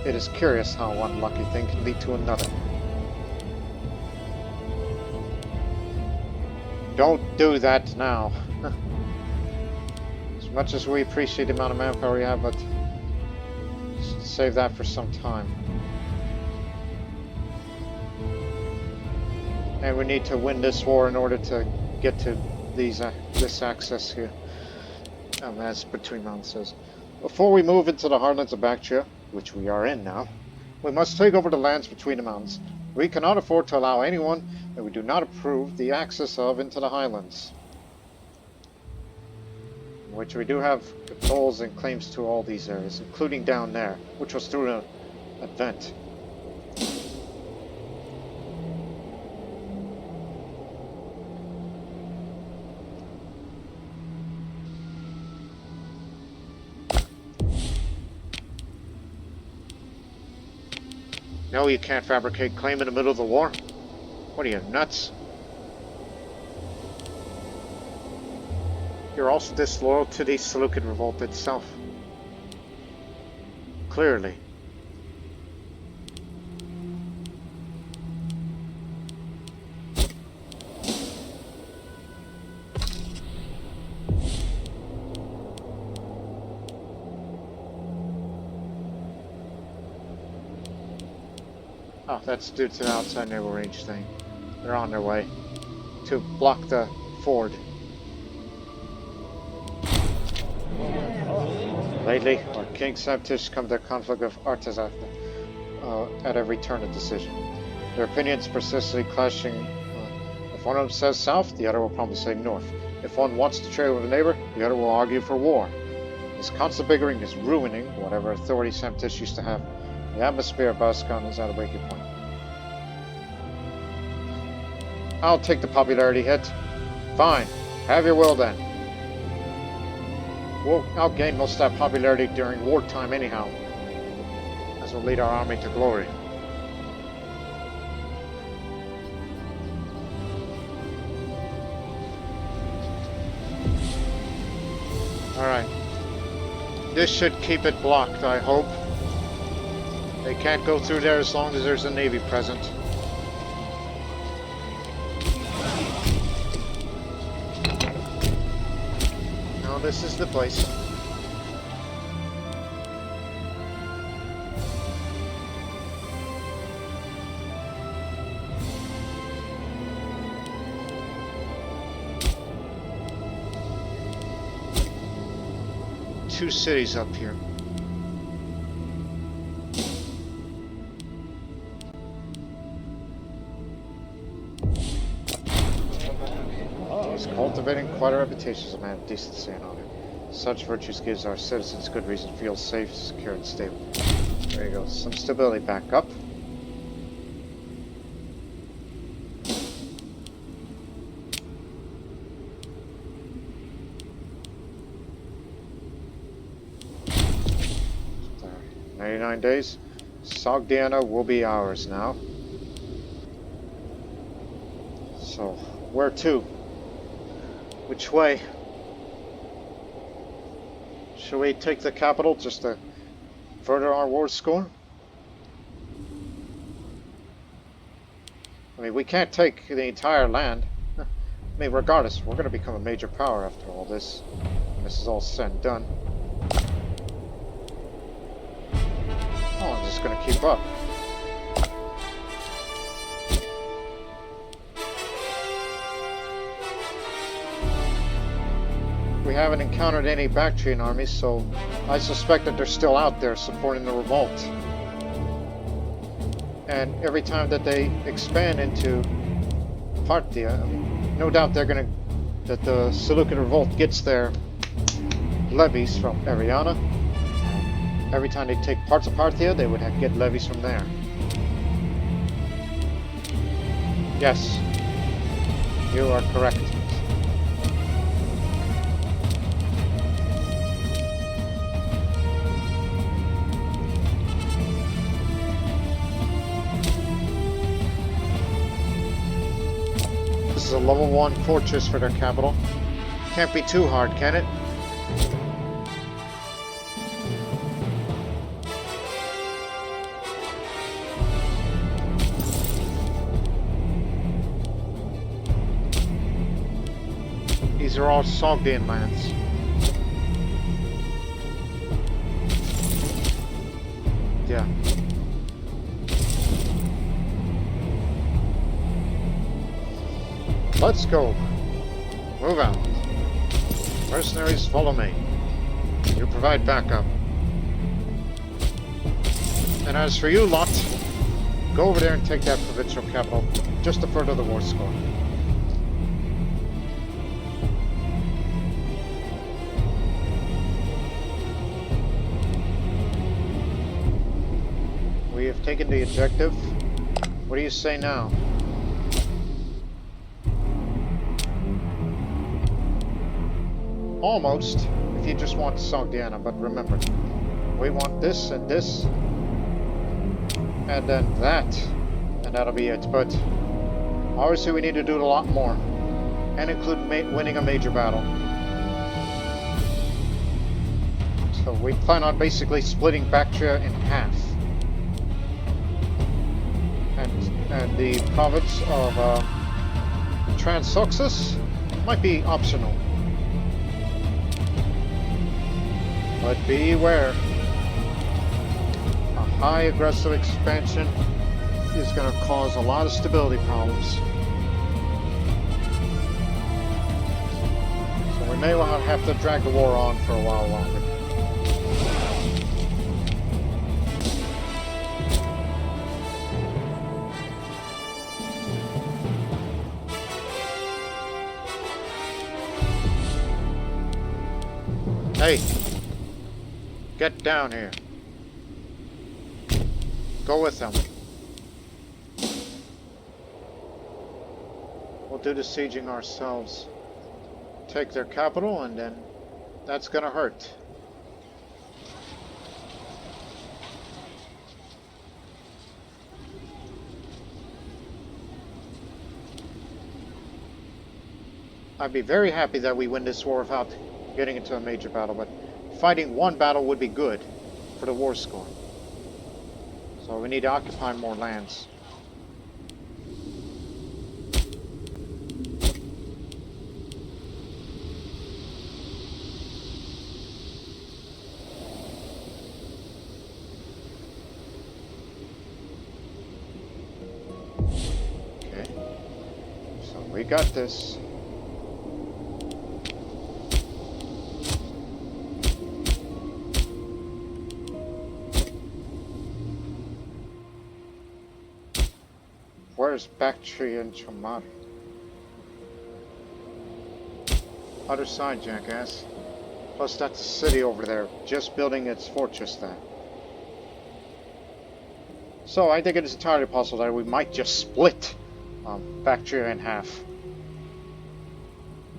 It is curious how one lucky thing can lead to another. Don't do that now. As much as we appreciate the amount of manpower we have, but save that for some time. And we need to win this war in order to get to this access here. That's between mountains. Before we move into the heartlands of Bactria, which we are in now, we must take over the lands between the mountains. We cannot afford to allow anyone that we do not approve the access of into the highlands. Which we do have goals and claims to all these areas, including down there, which was through an event. No, you can't fabricate claim in the middle of the war. What are you, nuts? You're also disloyal to the Seleucid Revolt itself. Clearly. Oh, that's due to the outside naval range thing. They're on their way to block the ford. Lately, our King Samtish come to a conflict of artisans at every turn of decision. Their opinions persistently clashing. If one of them says south, the other will probably say north. If one wants to trade with a neighbor, the other will argue for war. This constant bickering is ruining whatever authority Samtish used to have. The atmosphere of Baskan is at a breaking point. I'll take the popularity hit. Fine. Have your will then. I'll gain most of that popularity during wartime anyhow, as we'll lead our army to glory. Alright. This should keep it blocked, I hope. They can't go through there as long as there's a navy present. No, this is the place. Two cities up here. He's cultivating quite a reputation as a man of decency and honor. Such virtues gives our citizens good reason to feel safe, secure, and stable. There you go. Some stability back up. There. 99 days. Sogdiana will be ours now. So, where to? Which way? Should we take the capital just to further our war score? I mean, we can't take the entire land. I mean, regardless, we're going to become a major power after all this. When this is all said and done. Oh, I'm just going to keep up. We haven't encountered any Bactrian armies, so I suspect that they're still out there supporting the revolt. And every time that they expand into Parthia, I mean, no doubt they're gonna that the Seleucid Revolt gets their levies from Ariana. Every time they take parts of Parthia, they would get levies from there. Yes, you are correct. This is a level 1 fortress for their capital. Can't be too hard, can it? These are all Sogdian lands. Yeah. Let's go. Move out. Mercenaries, follow me. You provide backup. And as for you lot, go over there and take that provincial capital just to further the war score. We have taken the objective. What do you say now? Almost, if you just want Sogdiana, but remember, we want this and this, and then that, and that'll be it. But obviously we need to do a lot more, and include winning a major battle. So we plan on basically splitting Bactria in half. And the province of Transoxus might be optional. But beware, a high aggressive expansion is going to cause a lot of stability problems. So we may well have to drag the war on for a while longer. Hey! Get down here. Go with them. We'll do the sieging ourselves. Take their capital, and then that's gonna hurt. I'd be very happy that we win this war without getting into a major battle, but fighting one battle would be good for the war score. So we need to occupy more lands. Okay. So we got this. Where's Bactria and Chamar? Other side, jackass. Plus that's a city over there, just building its fortress there. So I think it is entirely possible that we might just split Bactria in half.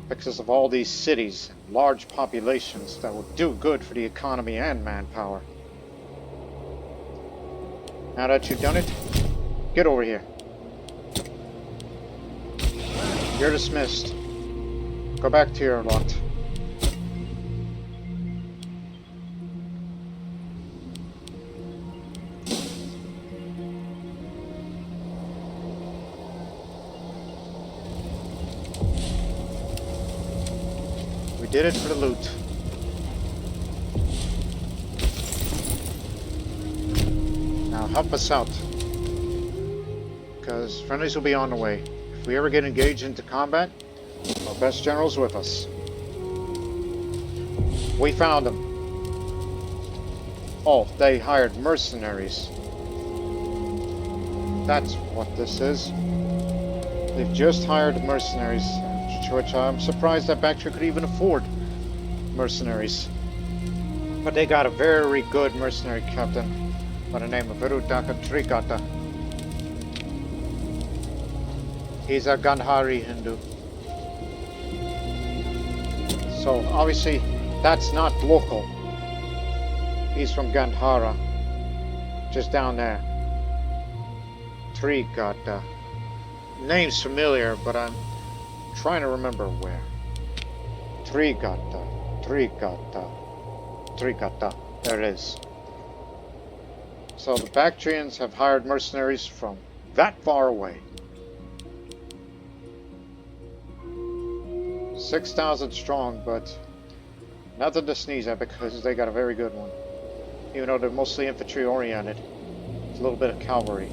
Because of all these cities and large populations that would do good for the economy and manpower. Now that you've done it, get over here. You're dismissed. Go back to your lot. We did it for the loot. Now help us out, because friendlies will be on the way. If we ever get engaged into combat, our best general's with us. We found them. Oh, they hired mercenaries. That's what this is. They've just hired mercenaries, which I'm surprised that Bactria could even afford mercenaries. But they got a very good mercenary captain by the name of Virudaka Trikata. He's a Gandhari Hindu. So obviously that's not local. He's from Gandhara, just down there. Trikata. Name's familiar, but I'm trying to remember where. Trikata. There it is. So the Bactrians have hired mercenaries from that far away. 6,000 strong, but nothing to sneeze at because they got a very good one. Even though they're mostly infantry oriented, it's a little bit of cavalry.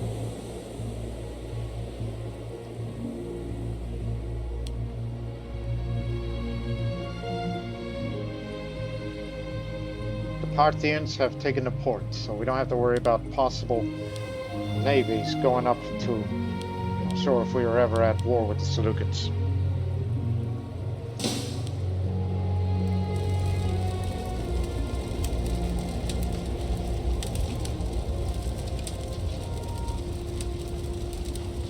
The Parthians have taken the port, so we don't have to worry about possible navies going up to, I'm sure if we were ever at war with the Seleucids.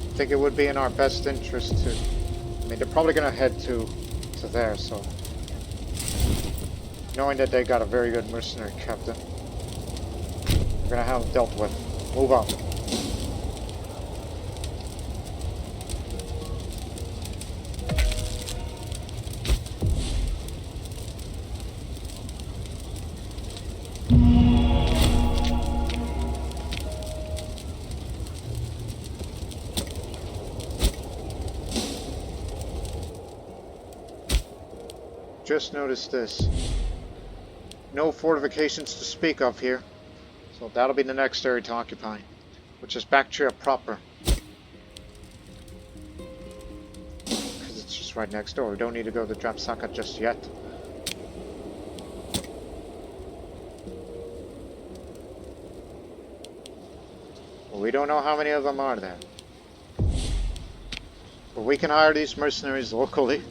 I think it would be in our best interest to, I mean, they're probably going to head to there, so knowing that they got a very good mercenary captain, we're going to have them dealt with. Move up. Just noticed this. No fortifications to speak of here. So that'll be the next area to occupy, which is Bactria proper. Because it's just right next door. We don't need to go to Drapsaka just yet. Well, we don't know how many of them are there. But we can hire these mercenaries locally.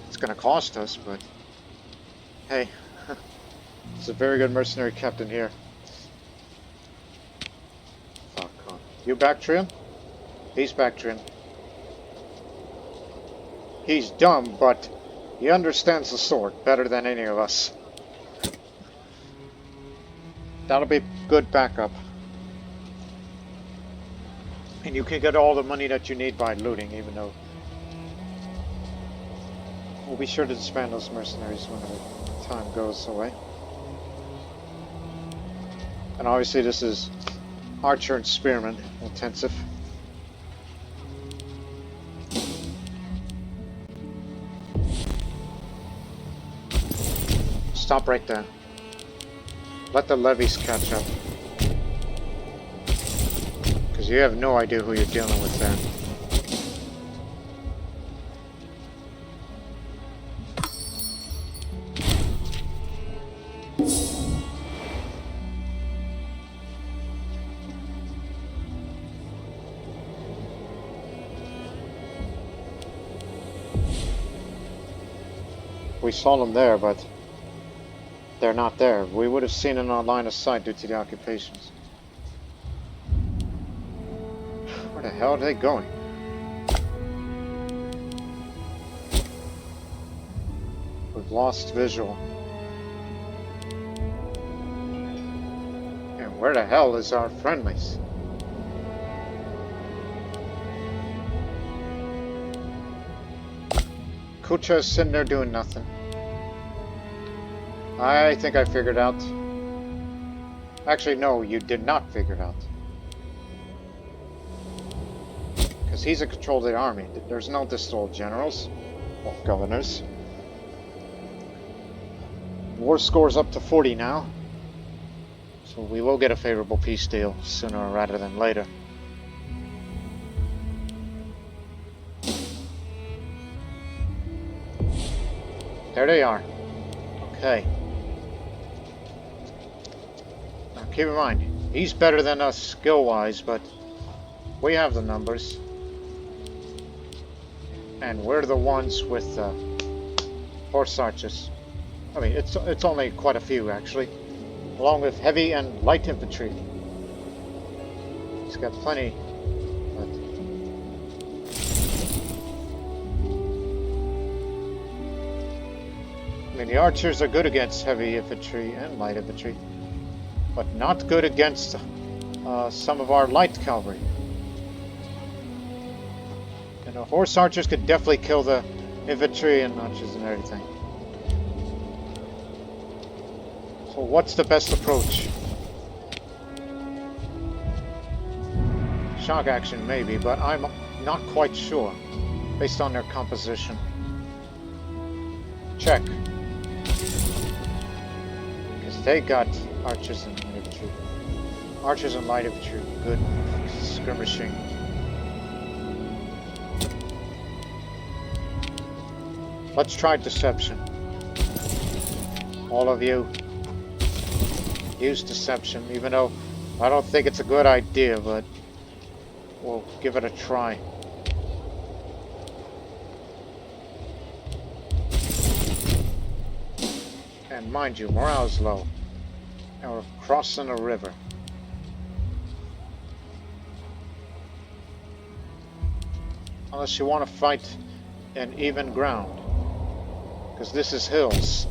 It's going to cost us, but hey, it's a very good mercenary captain here. Fuck on. You Bactrian? He's Bactrian. He's dumb, but he understands the sword better than any of us. That'll be good backup. And you can get all the money that you need by looting, even though we'll be sure to disband those mercenaries when the time goes away. And obviously this is archer and spearman intensive. Stop right there. Let the levies catch up. Because you have no idea who you're dealing with there. We saw them there, but they're not there. We would have seen in our line of sight due to the occupations. Where the hell are they going? We've lost visual. And where the hell is our friendlies? Kucha is sitting there doing nothing. I think I figured out. Actually, no, you did not figure it out. Because he's in control of the army. There's no distal generals or governors. War score's up to 40 now. So we will get a favorable peace deal sooner rather than later. There they are. Okay. Now keep in mind, he's better than us skill-wise, but we have the numbers. And we're the ones with horse archers. I mean, it's only quite a few, actually. Along with heavy and light infantry. He's got plenty. But I mean, the archers are good against heavy infantry and light infantry, but not good against some of our light cavalry. And the horse archers could definitely kill the infantry and archers and everything. So what's the best approach? Shock action maybe, but I'm not quite sure based on their composition. Check. Because they got archers and infantry. Archers and light infantry, good skirmishing. Let's try deception. All of you, use deception, even though I don't think it's a good idea, but we'll give it a try. And mind you, morale's low. And we're crossing a river. Unless you want to fight in even ground. Because this is hills.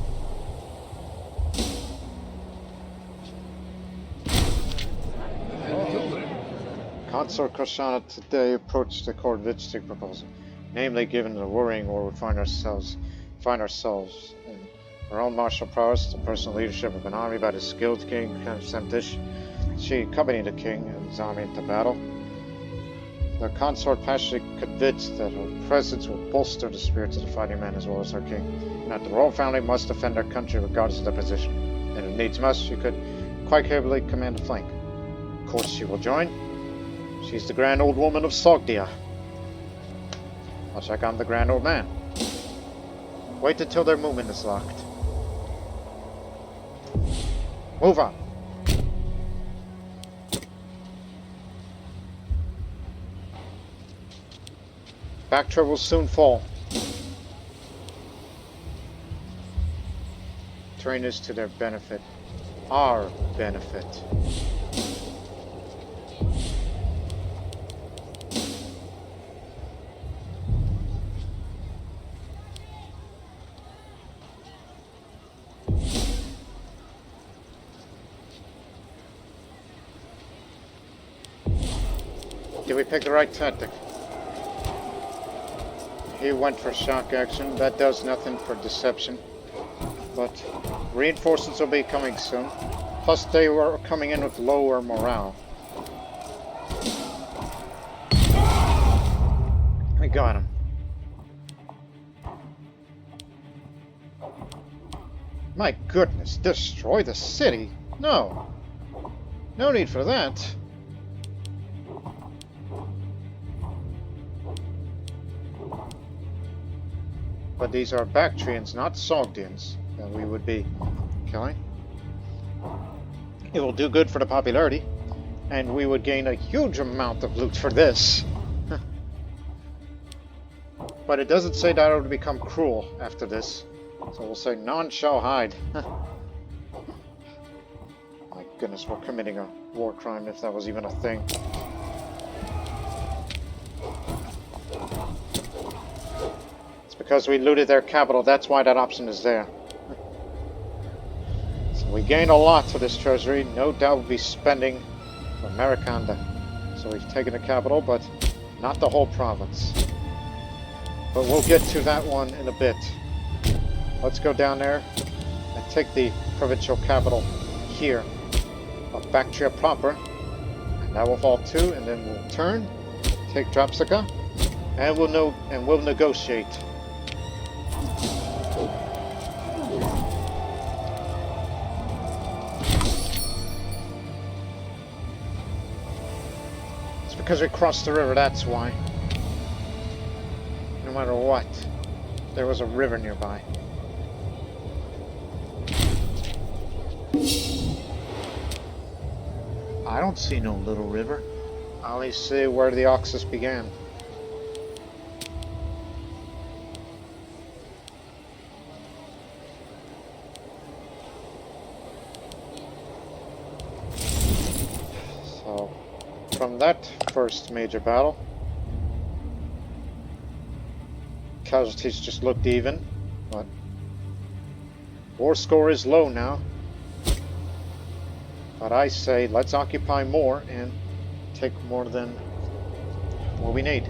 Consort Krishana today approached the Korvidistic proposal, namely given the worrying war we find ourselves in our own martial prowess, the personal leadership of an army by the skilled king Semtish. She accompanied the king and his army into battle. The consort passionately convinced that her presence will bolster the spirits of the fighting men as well as her king, and that the royal family must defend their country regardless of their position. And if needs must, she could quite capably command a flank. Of course she will join. She's the grand old woman of Sogdia. I'll check on the grand old man. Wait until their movement is locked. Move on. Bactria will soon fall. Terrain is to their benefit. Our benefit. Did we pick the right tactic? He went for shock action. That does nothing for deception. But reinforcements will be coming soon. Plus they were coming in with lower morale. We got him. My goodness, destroy the city? No. No need for that. But these are Bactrians, not Sogdians, that we would be killing. It will do good for the popularity, and we would gain a huge amount of loot for this. But it doesn't say that it would become cruel after this, so we'll say none shall hide. My goodness, we're committing a war crime if that was even a thing. Because we looted their capital, that's why that option is there. So we gained a lot for this treasury. No doubt we'll be spending for Samarkand. So we've taken the capital, but not the whole province. But we'll get to that one in a bit. Let's go down there and take the provincial capital here of Bactria proper. And that will fall too, and then we'll turn, take Drapsica, and we'll negotiate. It's because we crossed the river, that's why. No matter what, there was a river nearby. I don't see no little river. I only see where the Oxus began. So, from that first major battle, casualties just looked even, but war score is low now. But I say let's occupy more and take more than what we need.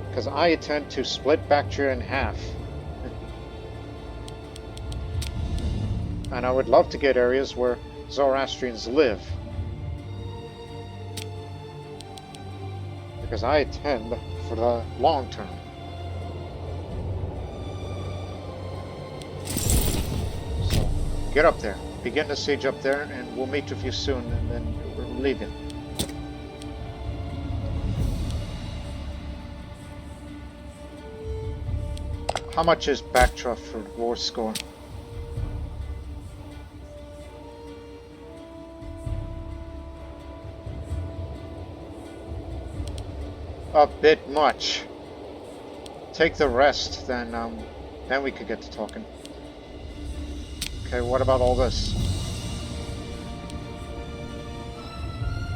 Because I intend to split Bactria in half. And I would love to get areas where Zoroastrians live. Because I intend for the long term. So, get up there. Begin the siege up there, and we'll meet with you soon, and then we're leaving. How much is Bactria for war score? A bit much. Take the rest, then we could get to talking. Okay, what about all this?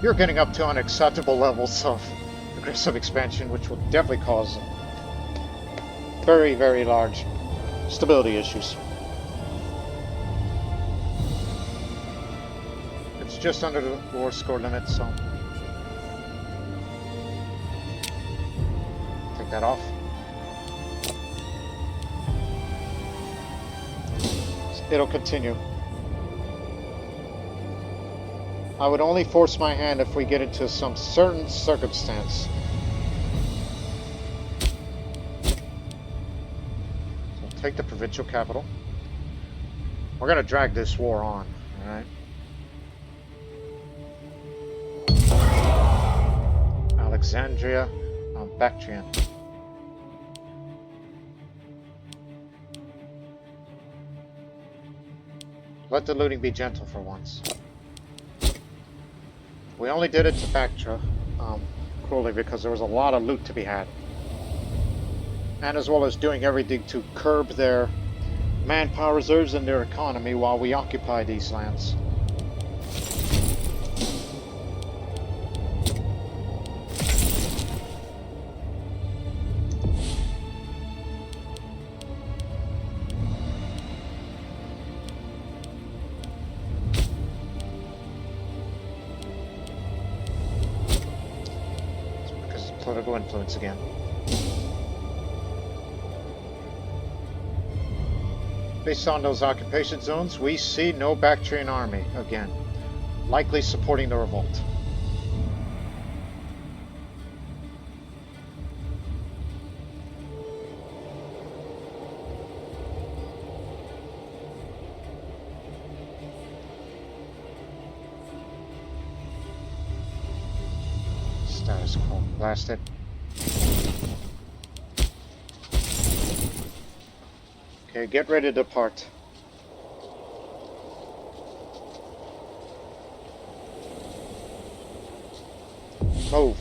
You're getting up to unacceptable levels of aggressive expansion, which will definitely cause very, very large stability issues. It's just under the war score limit, so take that off. It'll continue. I would only force my hand if we get into some certain circumstance. So take the provincial capital. We're gonna drag this war on, alright? Alexandria, Bactrian. Let the looting be gentle for once. We only did it to Bactria, cruelly, because there was a lot of loot to be had. And as well as doing everything to curb their manpower reserves and their economy while we occupy these lands. Political influence again. Based on those occupation zones, we see no Bactrian army again, likely supporting the revolt. Status quo blasted. Okay, get ready to depart. Move.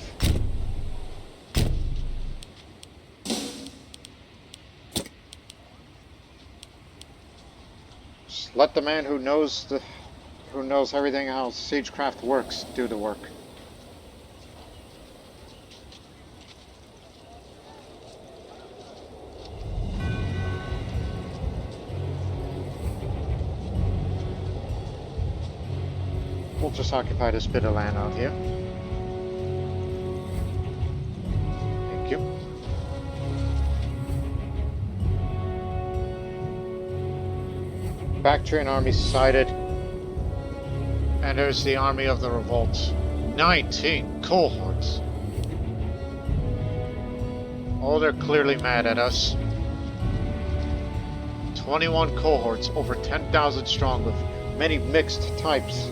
Just let the man who knows everything how siegecraft works do the work. We'll just occupy this bit of land out here. Thank you. Bactrian army sighted. And there's the army of the revolts. 19 cohorts. Oh, they're clearly mad at us. 21 cohorts, over 10,000 strong, with many mixed types.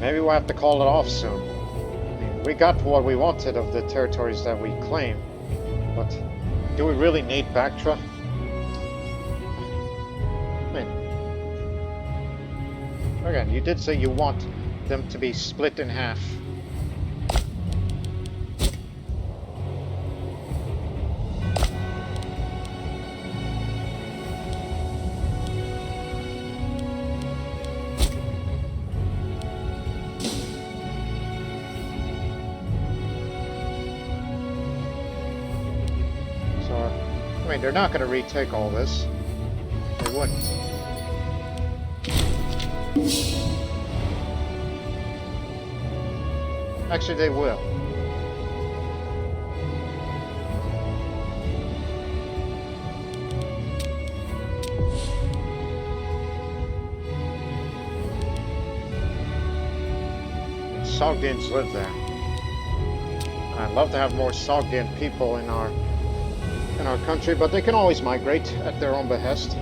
Maybe we'll have to call it off soon. I mean, we got what we wanted of the territories that we claim, but do we really need Bactria? I mean, again, you did say you want them to be split in half. I mean, they're not going to retake all this. They wouldn't. Actually, they will. Sogdians live there. I'd love to have more Sogdian people in our country, but they can always migrate at their own behest.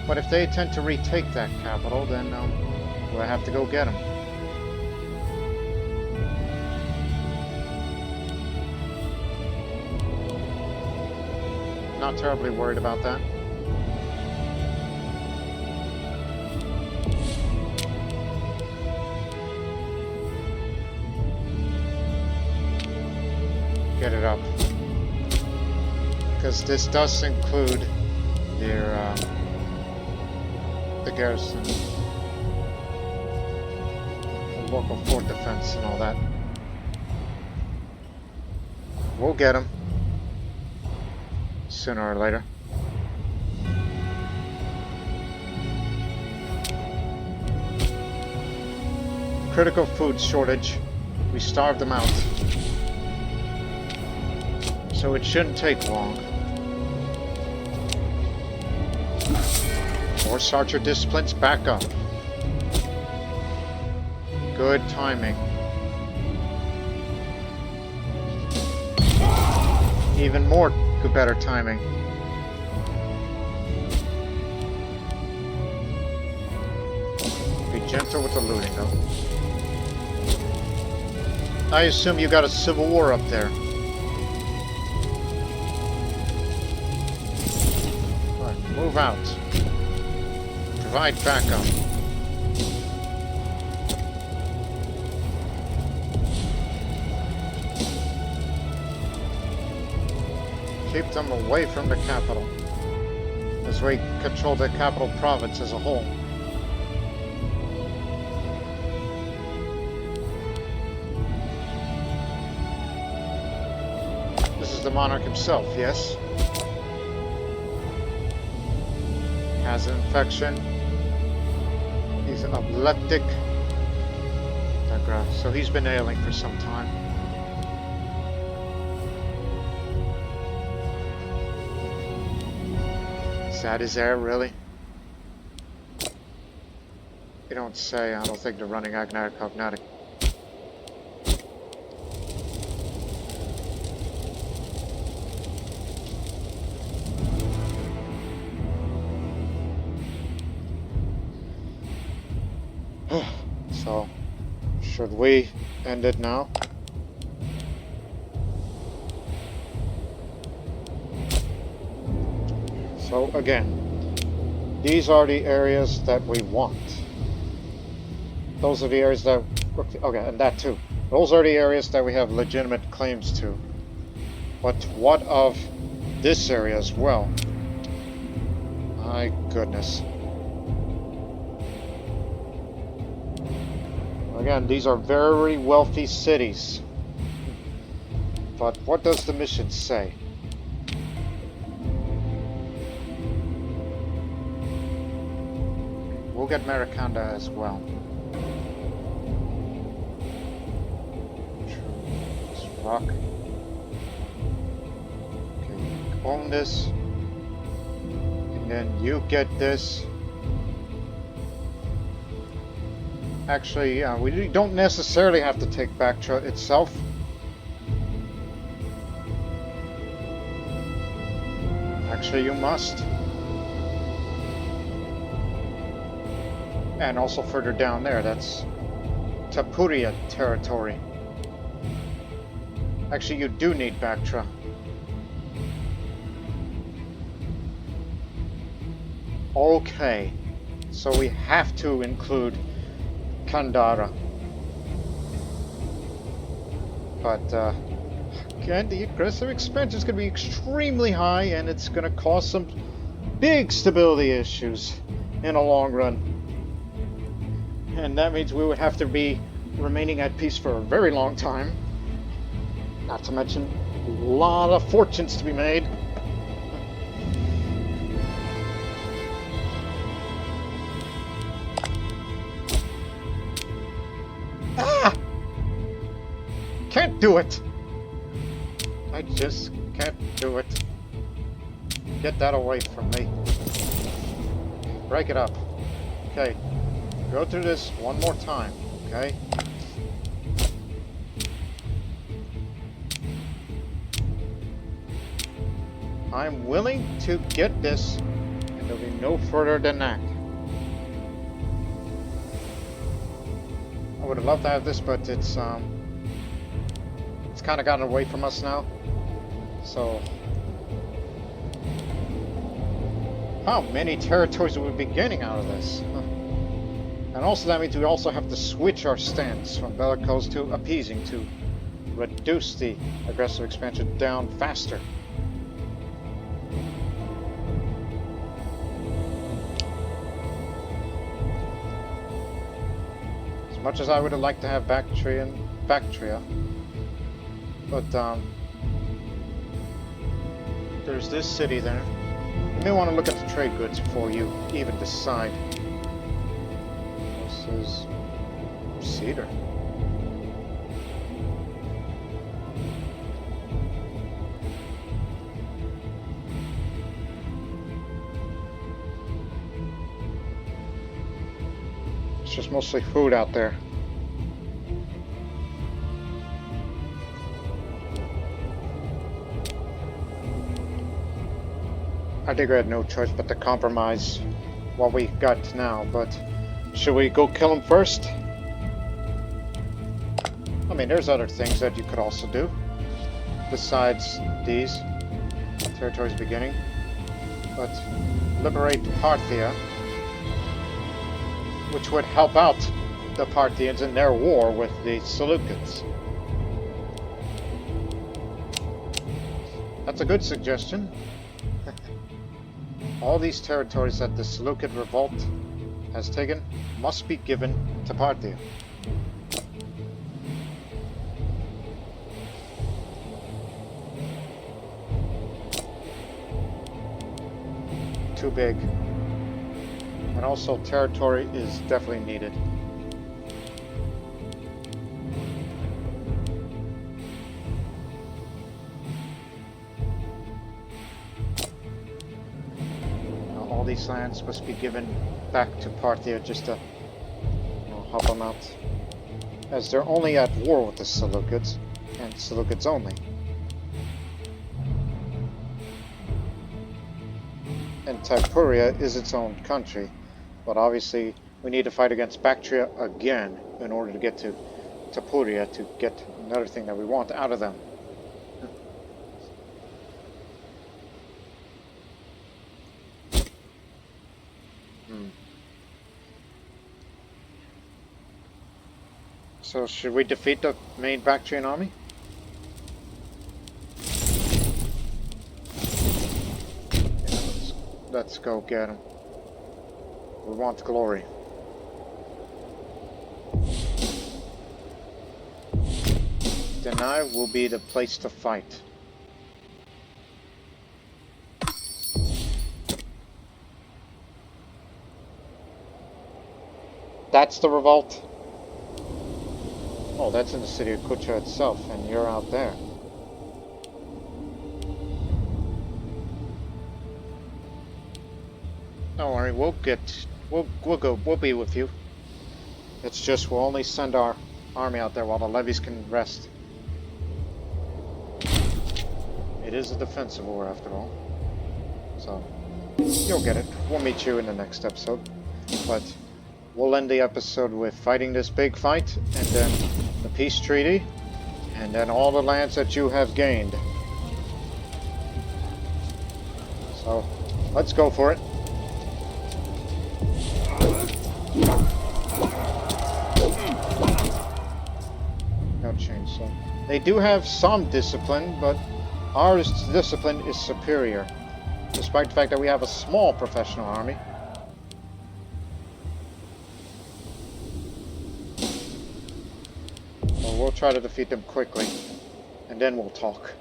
But if they attempt to retake that capital, then we'll have to go get them. Not terribly worried about that. Get it up, because this does include their the garrison, the local fort defense, and all that. We'll get them sooner or later. Critical food shortage. We starved them out. So it shouldn't take long. Force Archer disciplines back up. Good timing. Even more good, better timing. Be gentle with the looting, though. I assume you got a civil war up there. Move out. Provide backup. Keep them away from the capital, as we control the capital province as a whole. This is the monarch himself, yes? Has an infection. He's an epileptic. So he's been ailing for some time. Is that his heir, really? You don't say. I don't think they're running agnatic cognatic. So, should we end it now? So again, these are the areas that we want. Those are the areas that... Okay, and that too. Those are the areas that we have legitimate claims to. But what of this area as well? My goodness. Again, these are very wealthy cities. But what does the mission say? We'll get Samarkand as well. Rock. own this, and then you get this. Actually, we don't necessarily have to take Bactria itself. Actually, you must. And also further down there, that's Tapuria territory. Actually, you do need Bactria. Okay, so we have to include Kandara. But again, the aggressive expansion is going to be extremely high, and it's going to cause some big stability issues in the long run. And that means we would have to be remaining at peace for a very long time. Not to mention a lot of fortunes to be made. Ah! Can't do it! I just can't do it. Get that away from me. Break it up. Okay. Go through this one more time, okay? I'm willing to get this, and there'll be no further than that. I would have loved to have this, but it's kind of gotten away from us now. So, how many territories will we be getting out of this? And also that means we also have to switch our stance from bellicose to appeasing to reduce the aggressive expansion down faster. As much as I would have liked to have Bactria, but there's this city there. You may want to look at the trade goods before you even decide. This is cedar. It's just mostly food out there. I think we had no choice but to compromise what we got now, but should we go kill him first? I mean, there's other things that you could also do besides these territories beginning, but liberate Parthia, which would help out the Parthians in their war with the Seleucids. That's a good suggestion. All these territories that the Seleucid Revolt has taken must be given to Parthia. Too big. And also territory is definitely needed. All these lands must be given back to Parthia just to help them out, as they're only at war with the Seleucids, and Seleucids only. And Tapuria is its own country, but obviously we need to fight against Bactria again in order to get to Tapuria to get another thing that we want out of them. So should we defeat the main Bactrian army? Yeah, let's go get them. We want glory. Deny will be the place to fight. That's the revolt? Oh, that's in the city of Kucha itself, and you're out there. worry, we'll be with you. It's just we'll only send our army out there while the levies can rest. It is a defensive war after all. So, you'll get it. We'll meet you in the next episode. But we'll end the episode with fighting this big fight, and then the peace treaty, and then all the lands that you have gained. So, let's go for it. No change, so. They do have some discipline, but our discipline is superior, despite the fact that we have a small professional army. So we'll try to defeat them quickly, and then we'll talk.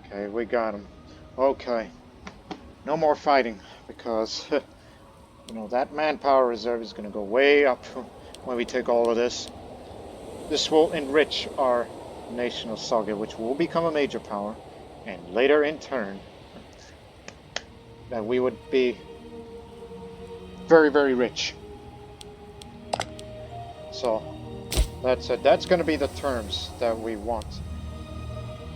Okay, we got him. Okay. No more fighting, because, you know, that manpower reserve is going to go way up when we take all of this. This will enrich our nation of Sogdia, which will become a major power, and later in turn, that we would be very, very rich. So, that's it. That's going to be the terms that we want.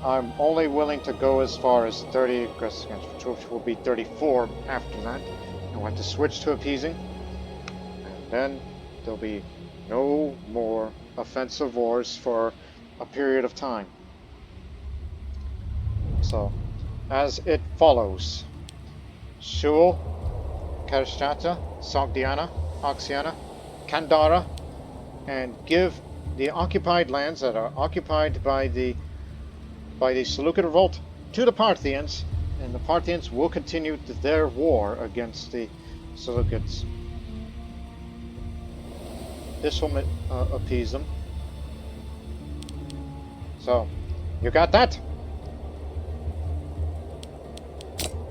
I'm only willing to go as far as 30 aggressive against, which will be 34 after that. And we'll have to switch to appeasing. And then there'll be no more offensive wars for a period of time. So, as it follows: Shul, Karashata, Sogdiana, Oxiana, Kandara, and give the occupied lands that are occupied by the Seleucid Revolt to the Parthians, and the Parthians will continue their war against the Seleucids. This will appease them. So, you got that?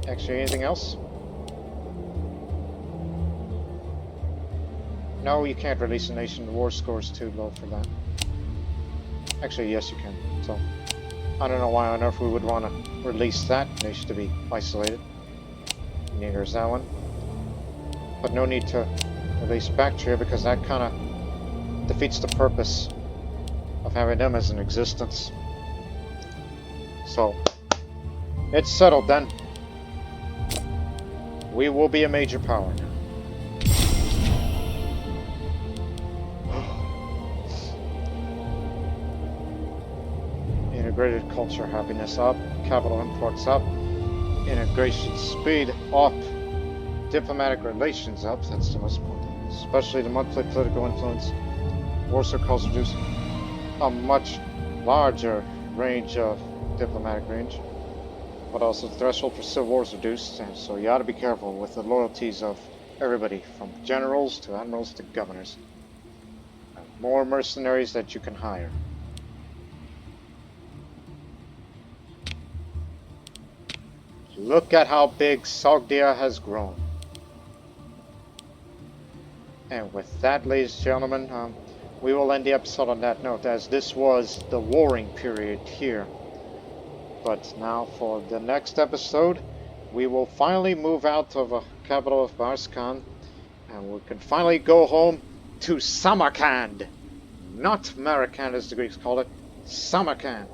Actually, anything else? No, you can't release a nation. The war score is too low for that. Actually, yes, you can. So, I don't know why on earth we would want to release that nation to be isolated. Neither is that one. But no need to release Bactria, because that kind of defeats the purpose of having them as an existence. So, it's settled then. We will be a major power now. Integrated culture happiness up, capital imports up, integration speed up, diplomatic relations up, that's the most important, especially the monthly political influence. Warsaw calls reduce a much larger range of diplomatic range, but also the threshold for civil wars reduced, and so you ought to be careful with the loyalties of everybody, from generals to admirals to governors. More mercenaries that you can hire. Look at how big Sogdia has grown. And with that, ladies and gentlemen, we will end the episode on that note, as this was the warring period here. But now for the next episode, we will finally move out of the capital of Samarkand, and we can finally go home to Samarkand. Not Samarkand as the Greeks call it, Samarkand.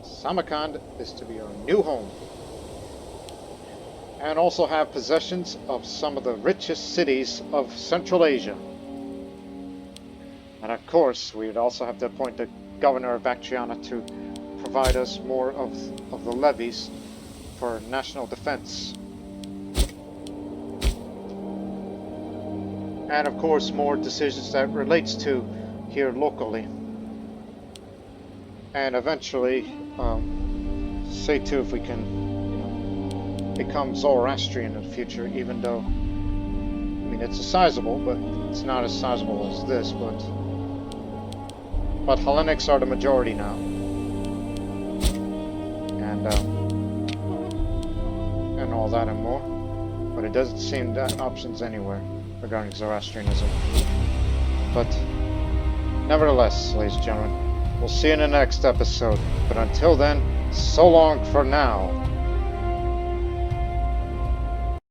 Samarkand is to be our new home. And also have possessions of some of the richest cities of Central Asia. And of course, we would also have to appoint the governor of Bactria to provide us more of the levies for national defense. And of course, more decisions that relates to here locally. And eventually, say too, if we can become Zoroastrian in the future, even though, I mean, it's a sizable, but it's not as sizable as this, but Hellenics are the majority now. And all that and more. But it doesn't seem that options anywhere regarding Zoroastrianism. But nevertheless, ladies and gentlemen, We'll see you in the next episode. But until then, so long for now.